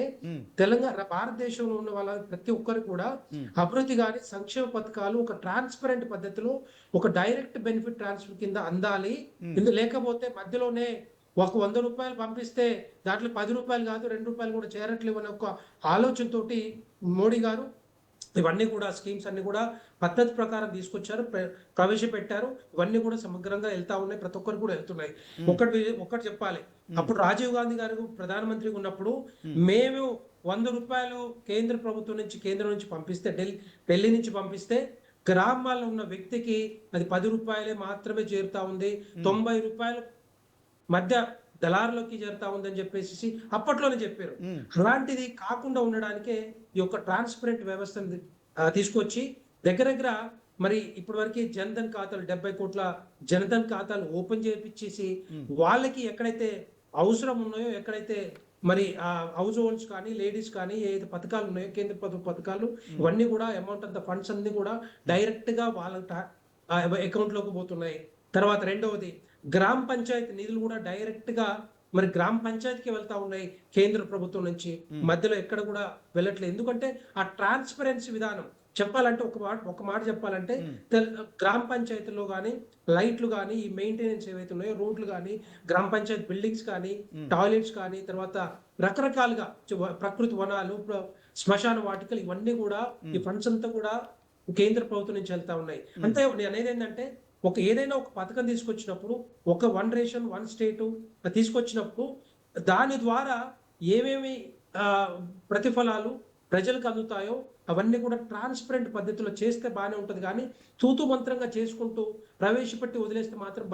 తెలంగాణ భారతదేశంలో ఉన్న వాళ్ళ ప్రతి ఒక్కరు కూడా అభివృద్ధి కానీ సంక్షేమ పథకాలు ఒక ట్రాన్స్పరెంట్ పద్ధతిలో ఒక డైరెక్ట్ బెనిఫిట్ ట్రాన్స్ఫర్ కింద అందాలి. లేకపోతే మధ్యలోనే ఒక 100 రూపాయలు పంపిస్తే దాంట్లో 10 రూపాయలు కాదు 2 రూపాయలు కూడా చేరట్లేవు అనే ఒక ఆలోచనతోటి మోడీ గారు ఇవన్నీ కూడా స్కీమ్స్ అన్ని కూడా పద్ధతి ప్రకారం తీసుకొచ్చారు, ప్రవేశపెట్టారు. ఇవన్నీ కూడా సమగ్రంగా వెళ్తా ఉన్నాయి, ప్రతి ఒక్కరు కూడా వెళ్తున్నాయి. ఒకటి చెప్పాలి, అప్పుడు రాజీవ్ గాంధీ గారు ప్రధానమంత్రిగా ఉన్నప్పుడు మేము 100 రూపాయలు కేంద్రం నుంచి పంపిస్తే ఢిల్లీ నుంచి పంపిస్తే గ్రామాల్లో ఉన్న వ్యక్తికి అది 10 రూపాయలే మాత్రమే చేరుతా ఉంది, 90 రూపాయలు మధ్య దళారులోకి చేరుతా ఉందని చెప్పేసి అప్పట్లోనే చెప్పారు. అలాంటిది కాకుండా ఉండడానికే ఈ యొక్క ట్రాన్స్పరెంట్ వ్యవస్థను తీసుకొచ్చి దగ్గర మరి ఇప్పటి వరకు జనధన్ ఖాతాలు 70 కోట్ల జనధన్ ఖాతాలు ఓపెన్ చేయించేసి వాళ్ళకి ఎక్కడైతే అవసరం ఉన్నాయో, ఎక్కడైతే మరి హౌస్ హోల్డ్స్ కానీ లేడీస్ కానీ ఏదైతే పథకాలు ఉన్నాయో కేంద్ర ప్రభుత్వ పథకాలు ఇవన్నీ కూడా అమౌంట్ అంత ఫండ్స్ అన్ని కూడా డైరెక్ట్ గా వాళ్ళ అకౌంట్ లోకి పోతున్నాయి. తర్వాత రెండవది గ్రామ పంచాయతీ నిధులు కూడా డైరెక్ట్ గా మరి గ్రామ పంచాయతీకి వెళ్తా ఉన్నాయి కేంద్ర ప్రభుత్వం నుంచి, మధ్యలో ఎక్కడ కూడా వెళ్ళట్లేదు. ఎందుకంటే ఆ ట్రాన్స్పరెన్సీ విధానం చెప్పాలంటే ఒక మాట చెప్పాలంటే గ్రామ పంచాయతీలో కానీ లైట్లు కానీ ఈ మెయింటెనెన్స్ ఏవైతే ఉన్నాయో రోడ్లు కానీ గ్రామ పంచాయతీ బిల్డింగ్స్ కానీ టాయిలెట్స్ కానీ తర్వాత రకరకాలుగా ప్రకృతి వనాలు శ్మశాన వాటికలు ఇవన్నీ కూడా ఈ ఫండ్స్ అంతా కూడా కేంద్ర ప్రభుత్వం నుంచి వెళ్తా ఉన్నాయి. అంతే నేను అనేది ఏంటంటే ఏదైనా ఒక పథకం తీసుకొచ్చినప్పుడు ఒక వన్ రేషన్ వన్ స్టేట్ తీసుకొచ్చినప్పుడు దాని ద్వారా ఏమేమి ప్రతిఫలాలు ప్రజలకు అందుతాయో అవన్నీ కూడా ట్రాన్స్పరెంట్ పద్ధతిలో చేస్తే బాగానే ఉంటుంది. కానీ తూతు మంత్రంగా చేసుకుంటూ ప్రవేశపెట్టి వదిలేస్తే మాత్రం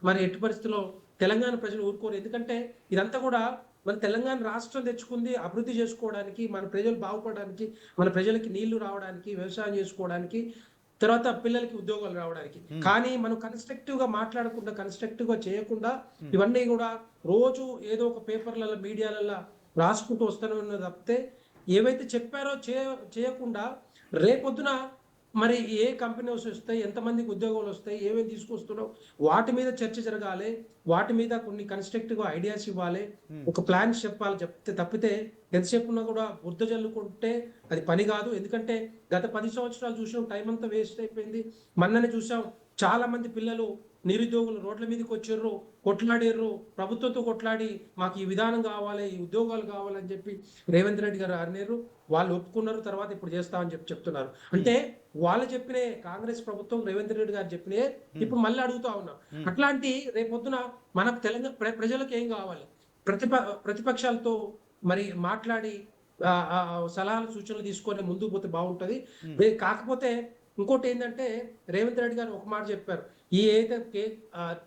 మరి ఎట్టి పరిస్థితుల్లో తెలంగాణ ప్రజలు ఊరుకోరు. ఎందుకంటే ఇదంతా కూడా మన తెలంగాణ రాష్ట్రం తెచ్చుకుంది అభివృద్ధి చేసుకోవడానికి, మన ప్రజలు బాగుపడడానికి, మన ప్రజలకి నీళ్లు రావడానికి, వ్యవసాయం చేసుకోవడానికి, తర్వాత పిల్లలకి ఉద్యోగాలు రావడానికి. కానీ మనం కన్స్ట్రక్టివ్ గా మాట్లాడకుండా కన్స్ట్రక్టివ్ గా చేయకుండా ఇవన్నీ కూడా రోజు ఏదో ఒక పేపర్లలో మీడియాలలో రాసుకుంటూ వస్తూనే తప్పితే ఏవైతే చెప్పారో చేయకుండా రేపొద్దున మరి ఏ కంపెనీస్ వస్తాయి, ఎంతమందికి ఉద్యోగాలు వస్తాయి, ఏమేమి తీసుకొస్తున్నావు వాటి మీద చర్చ జరగాలి, వాటి మీద కొన్ని కన్స్ట్రక్టివ్ ఐడియాస్ ఇవ్వాలి, ఒక ప్లాన్స్ చెప్తే తప్పితే ఎంతసేపు ఉన్నా కూడా బురద జల్లుకుంటే అది పని కాదు. ఎందుకంటే గత 10 సంవత్సరాలు చూసాం, టైం అంతా వేస్ట్ అయిపోయింది. మొన్ననే చూసాం చాలా మంది పిల్లలు నిరుద్యోగులు రోడ్ల మీదకి వచ్చారు, కొట్లాడారు, ప్రభుత్వంతో కొట్లాడి మాకు ఈ విధానం కావాలి, ఈ ఉద్యోగాలు కావాలని చెప్పి రేవంత్ రెడ్డి గారు అన్నారు. వాళ్ళు ఒప్పుకున్నారు, తర్వాత ఇప్పుడు చేస్తామని చెప్తున్నారు. అంటే వాళ్ళు చెప్పినే కాంగ్రెస్ ప్రభుత్వం రేవంత్ రెడ్డి గారు చెప్పినే ఇప్పుడు మళ్ళీ అడుగుతా ఉన్నాం. అట్లాంటి రేపొద్దున మనకు తెలంగాణ ప్రజలకు ఏం కావాలి, ప్రతిపక్షాలతో మరి మాట్లాడి సలహాలు సూచనలు తీసుకొని ముందుకు పోతే బాగుంటది. కాకపోతే ఇంకోటి ఏంటంటే రేవంత్ రెడ్డి గారు ఒక మాట చెప్పారు, ఈ ఏదైతే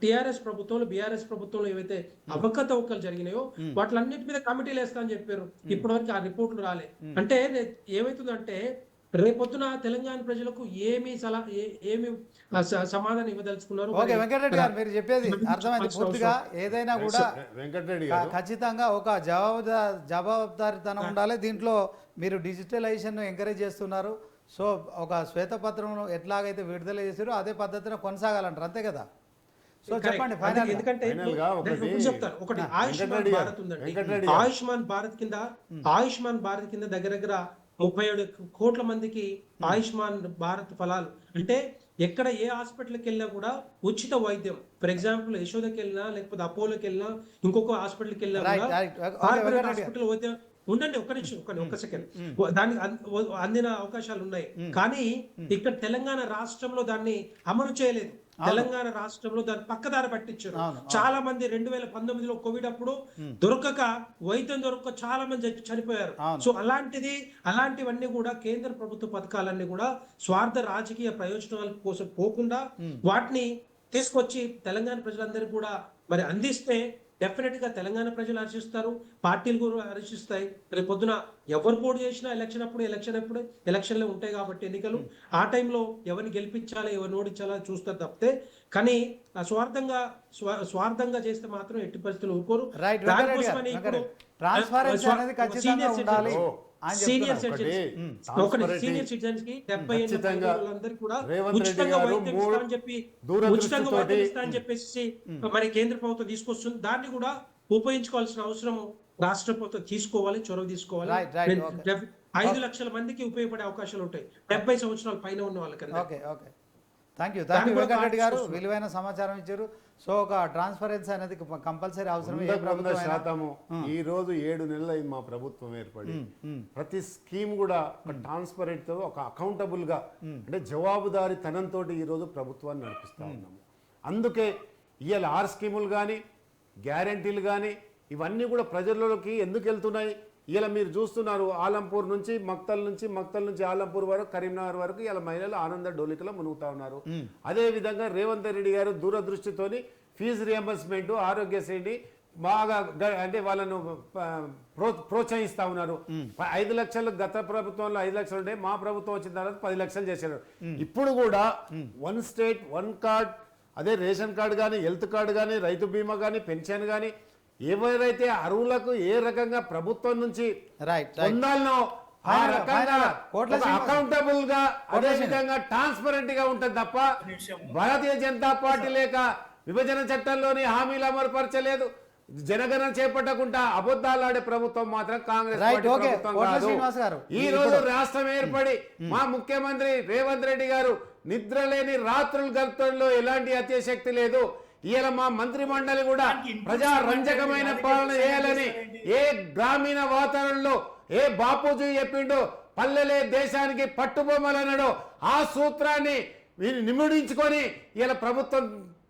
టిఆర్ఎస్ ప్రభుత్వంలో బీఆర్ఎస్ ప్రభుత్వంలో ఏవైతే అవకతవకలు జరిగినాయో వాటిలన్నిటి మీద కమిటీలు వేస్తా అని చెప్పారు. ఇప్పటివరకు ఆ రిపోర్ట్లు రాలే. అంటే ఏమైతుందంటే రేపొద్దున తెలంగాణ ప్రజలకు ఏమి సమాధానం ఇవ్వదలుచుకున్నారు. ఓకే వెంకటరెడ్డి గారు, మీరు చెప్పేది అర్థమైంది పూర్తిగా. ఏదైనా కూడా వెంకటరెడ్డి ఖచ్చితంగా ఒక జవాబుదారితనం ఉండాలి. దీంట్లో మీరు డిజిటలైజేషన్ ఎంకరేజ్ చేస్తున్నారు. సో ఒక శ్వేతపత్రం ఎట్లాగైతే విడుదల చేసారో అదే పద్ధతిలో కొనసాగాలంటారు, అంతే కదా? సో చెప్పండి ఫైనల్. ఎందుకంటే చెప్తాను ఒకటి, ఆయుష్మాన్ భారత్ ఉందండి. ఆయుష్మాన్ భారత్ కింద దగ్గర 37 కోట్ల మందికి ఆయుష్మాన్ భారత్ ఫలాలు. అంటే ఎక్కడ ఏ హాస్పిటల్కి వెళ్ళినా కూడా ఉచిత వైద్యం. ఫర్ ఎగ్జాంపుల్ యశోదకి వెళ్ళినా లేకపోతే అపోలోకి వెళ్ళినా ఇంకొక హాస్పిటల్కి వెళ్ళినా కూడా హాస్పిటల్ వైద్యం ఉండండి. ఒక్క సెకండ్, దానికి అందిన అవకాశాలు ఉన్నాయి. కానీ ఇక్కడ తెలంగాణ రాష్ట్రంలో దాన్ని అమలు చేయలేదు. తెలంగాణ రాష్ట్రంలో దాన్ని పక్కదారి పట్టించారు. చాలా మంది 2019లో కోవిడ్ అప్పుడు వైద్యం దొరక్క చాలా మంది చనిపోయారు. సో అలాంటివన్నీ కూడా కేంద్ర ప్రభుత్వ పథకాలన్నీ కూడా స్వార్థ రాజకీయ ప్రయోజనాల కోసం పోకుండా వాటిని తీసుకొచ్చి తెలంగాణ ప్రజలందరికీ కూడా మరి అందిస్తే డెఫినెట్ గా తెలంగాణ ప్రజలు హర్షిస్తారు, పార్టీలు కూడా హర్షిస్తాయి. రేపు పొద్దున ఎవరు పోటీ చేసినా ఎలక్షన్లో ఉంటాయి కాబట్టి ఎన్నికలు, ఆ టైంలో ఎవరిని గెలిపించాలి ఎవరిని ఓడించాలా చూస్తారు తప్పితే. కానీ స్వార్థంగా చేస్తే మాత్రం ఎట్టి పరిస్థితులు ఊరుకోరు. దానికోసమని ఇప్పుడు సీనియర్ సిటిజన్స్ కి 70 వాళ్ళందరికీ కూడా ఉచితంగా వైద్యం ఇస్తామని చెప్పేసి మరి కేంద్ర ప్రభుత్వం తీసుకొస్తుంది. దాన్ని కూడా ఉపయోగించుకోవాల్సిన అవసరం రాష్ట్ర ప్రభుత్వం తీసుకోవాలి, చొరవ తీసుకోవాలి. 5 లక్షల మందికి ఉపయోగపడే అవకాశాలు ఉంటాయి 70 సంవత్సరాల పైన ఉన్న వాళ్ళకి. థ్యాంక్ యూ వెంకటరెడ్డి గారు, విలువైన సమాచారం ఇచ్చారు. సో ఒక ట్రాన్స్పరెన్సీ అనేది కంపల్సరీ అవసరం. ఈ రోజు 7 నెలలు అయింది మా ప్రభుత్వం ఏర్పడి. ప్రతి స్కీమ్ కూడా ఒక ట్రాన్స్పరెంట్ తో, ఒక అకౌంటబుల్ గా, అంటే జవాబుదారీతనంతో ఈ రోజు ప్రభుత్వాన్ని నడిపిస్తా ఉన్నాము. అందుకే ఇవాళ 6 స్కీములు కానీ గ్యారెంటీలు కానీ ఇవన్నీ కూడా ప్రజల్లోకి ఎందుకు వెళ్తున్నాయి? ఇలా మీరు చూస్తున్నారు, ఆలంపూర్ నుంచి మక్తల్ నుంచి ఆలంపూర్ వరకు, కరీంనగర్ వరకు ఇలా మహిళలు ఆనంద డోలికలో మునుగుతా ఉన్నారు. అదే విధంగా రేవంత్ రెడ్డి గారు దూరదృష్టితోని ఫీజు రియంబర్స్మెంట్, ఆరోగ్యశ్రీని బాగా అంటే వాళ్ళను ప్రోత్సహిస్తా ఉన్నారు. 5 లక్షలు గత ప్రభుత్వంలో 5 లక్షలు ఉండే, మా ప్రభుత్వం వచ్చిన తర్వాత 10 లక్షలు చేశారు. ఇప్పుడు కూడా 1 స్టేట్ 1 కార్డ్, అదే రేషన్ కార్డు కానీ, హెల్త్ కార్డు కానీ, రైతు బీమా కానీ, పెన్షన్ కానీ ఎవరైతే అర్హులకు ఏ రకంగా ప్రభుత్వం నుంచి రైట్ రైట్ పొందాలనో ఆ Final- రకంగా final గా కోట్ల శ్రీనివాస్ అకౌంటబుల్ గా అదే కోట్ల విధంగా ట్రాన్స్పరెంట్ గా ఉంటది తప్ప నిమిషం. భారతీయ జనతా పార్టీ లేక విభజన చట్టంలోని హామీలు అమలుపరచలేదు, జనగణన చేపట్టకుండా అబద్ధాలాడే ప్రభుత్వం మాత్రం కాంగ్రెస్ Right, పార్టీ okay. ప్రభుత్వం కోట్ల కాదు. శ్రీనివాస్ గారు, ఈ రోజు రాష్ట్రం ఏర్పడి మా ముఖ్యమంత్రి రేవంత్ రెడ్డి గారు నిద్రలేని రాత్రులు గడపడంలో ఎలాంటి అత్యశక్తి లేదు. ఇవాళ మా మంత్రి మండలి కూడా ప్రజా రంజకమైన పాలన చేయాలని ఏ గ్రామీణ వాతావరణంలో ఏ బాపూజీ చెప్పిండో పల్లెలే దేశానికి పట్టుబొమ్మలన్నాడో ఆ సూత్రాన్ని నిముడించుకొని ఇలా ప్రభుత్వం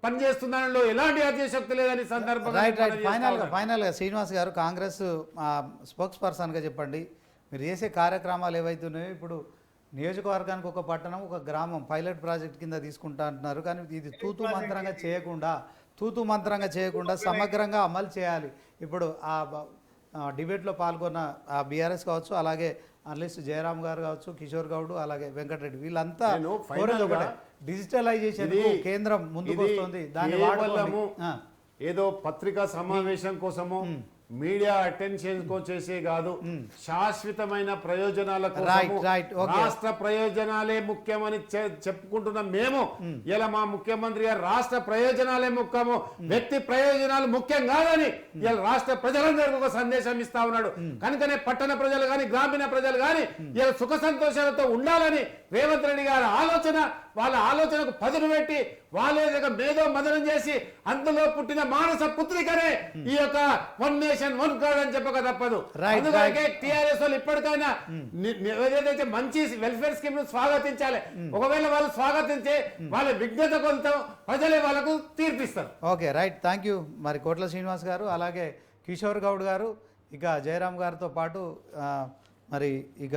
పనిచేస్తుందనలో ఎలాంటి అత్యశక్తి లేదని సందర్భంగా రైట్ రైట్ నేను తెలియజేస్తా ఫైనల్గా శ్రీనివాస్ గారు కాంగ్రెస్ స్పోక్స్ పర్సన్గా చెప్పండి, మీరు చేసే కార్యక్రమాలు ఏవైతున్నాయో ఇప్పుడు నియోజకవర్గానికి ఒక పట్టణం ఒక గ్రామం పైలట్ ప్రాజెక్ట్ కింద తీసుకుంటా అంటున్నారు, కానీ ఇది తూతు మంత్రంగా చేయకుండా సమగ్రంగా అమలు చేయాలి. ఇప్పుడు డిబేట్లో పాల్గొన్న బీఆర్ఎస్ కావచ్చు, అలాగే అనలిస్ట్ జయరామ్ గారు కావచ్చు, కిషోర్ గౌడ్, అలాగే వెంకటరెడ్డి, వీళ్ళంతా నేను కోరేది final గా ఒకటే, డిజిటలైజేషన్ కేంద్రం ముందుకు వస్తుంది, దాన్ని కేవలము వాడుకోండి. ఏదో పత్రికా సమావేశం కోసము మీడియా అటెన్షన్ కో చేసే కాదు, శాశ్వతమైన ప్రయోజనాల కోసము right, okay. రాష్ట్ర ప్రయోజనాలే ముఖ్యమని చెప్పుకుంటున్న మేము ఇలా మా ముఖ్యమంత్రి గారు రాష్ట్ర ప్రయోజనాలే ముఖ్యము, వ్యక్తి ప్రయోజనాలు ముఖ్యం కాదని ఇలా రాష్ట్ర ప్రజలందరికీ ఒక సందేశం ఇస్తా ఉన్నాడు. కనుకనే పట్టణ ప్రజలు కానీ గ్రామీణ ప్రజలు కానీ ఇలా సుఖ సంతోషాలతో ఉండాలని రేవంత్ రెడ్డి గారి ఆలోచన, వాళ్ళ ఆలోచనకు పదును పెట్టి వాళ్ళే మేధో మదనం చేసి అందులో పుట్టిన మానస పుత్రికనే ఈ యొక్క వన్ నేషన్ వన్ కార్డ్ అని చెప్పక తప్పదు. అందుకే టిఆర్ఎస్ వాళ్ళు ఇప్పటికైనా ఏదైతే మంచి వెల్ఫేర్ స్కీమ్ ను స్వాగతించాలి. ఒకవేళ వాళ్ళు స్వాగతించే వాళ్ళ విజ్ఞత కొంత ప్రజలే వాళ్ళకు తీర్పిస్తారు. Okay right, thank you. మరి కోట్ల శ్రీనివాస్ గారు, అలాగే కిషోర్ గౌడ్ గారు, ఇక జయరామ్ గారితో పాటు మరి ఇక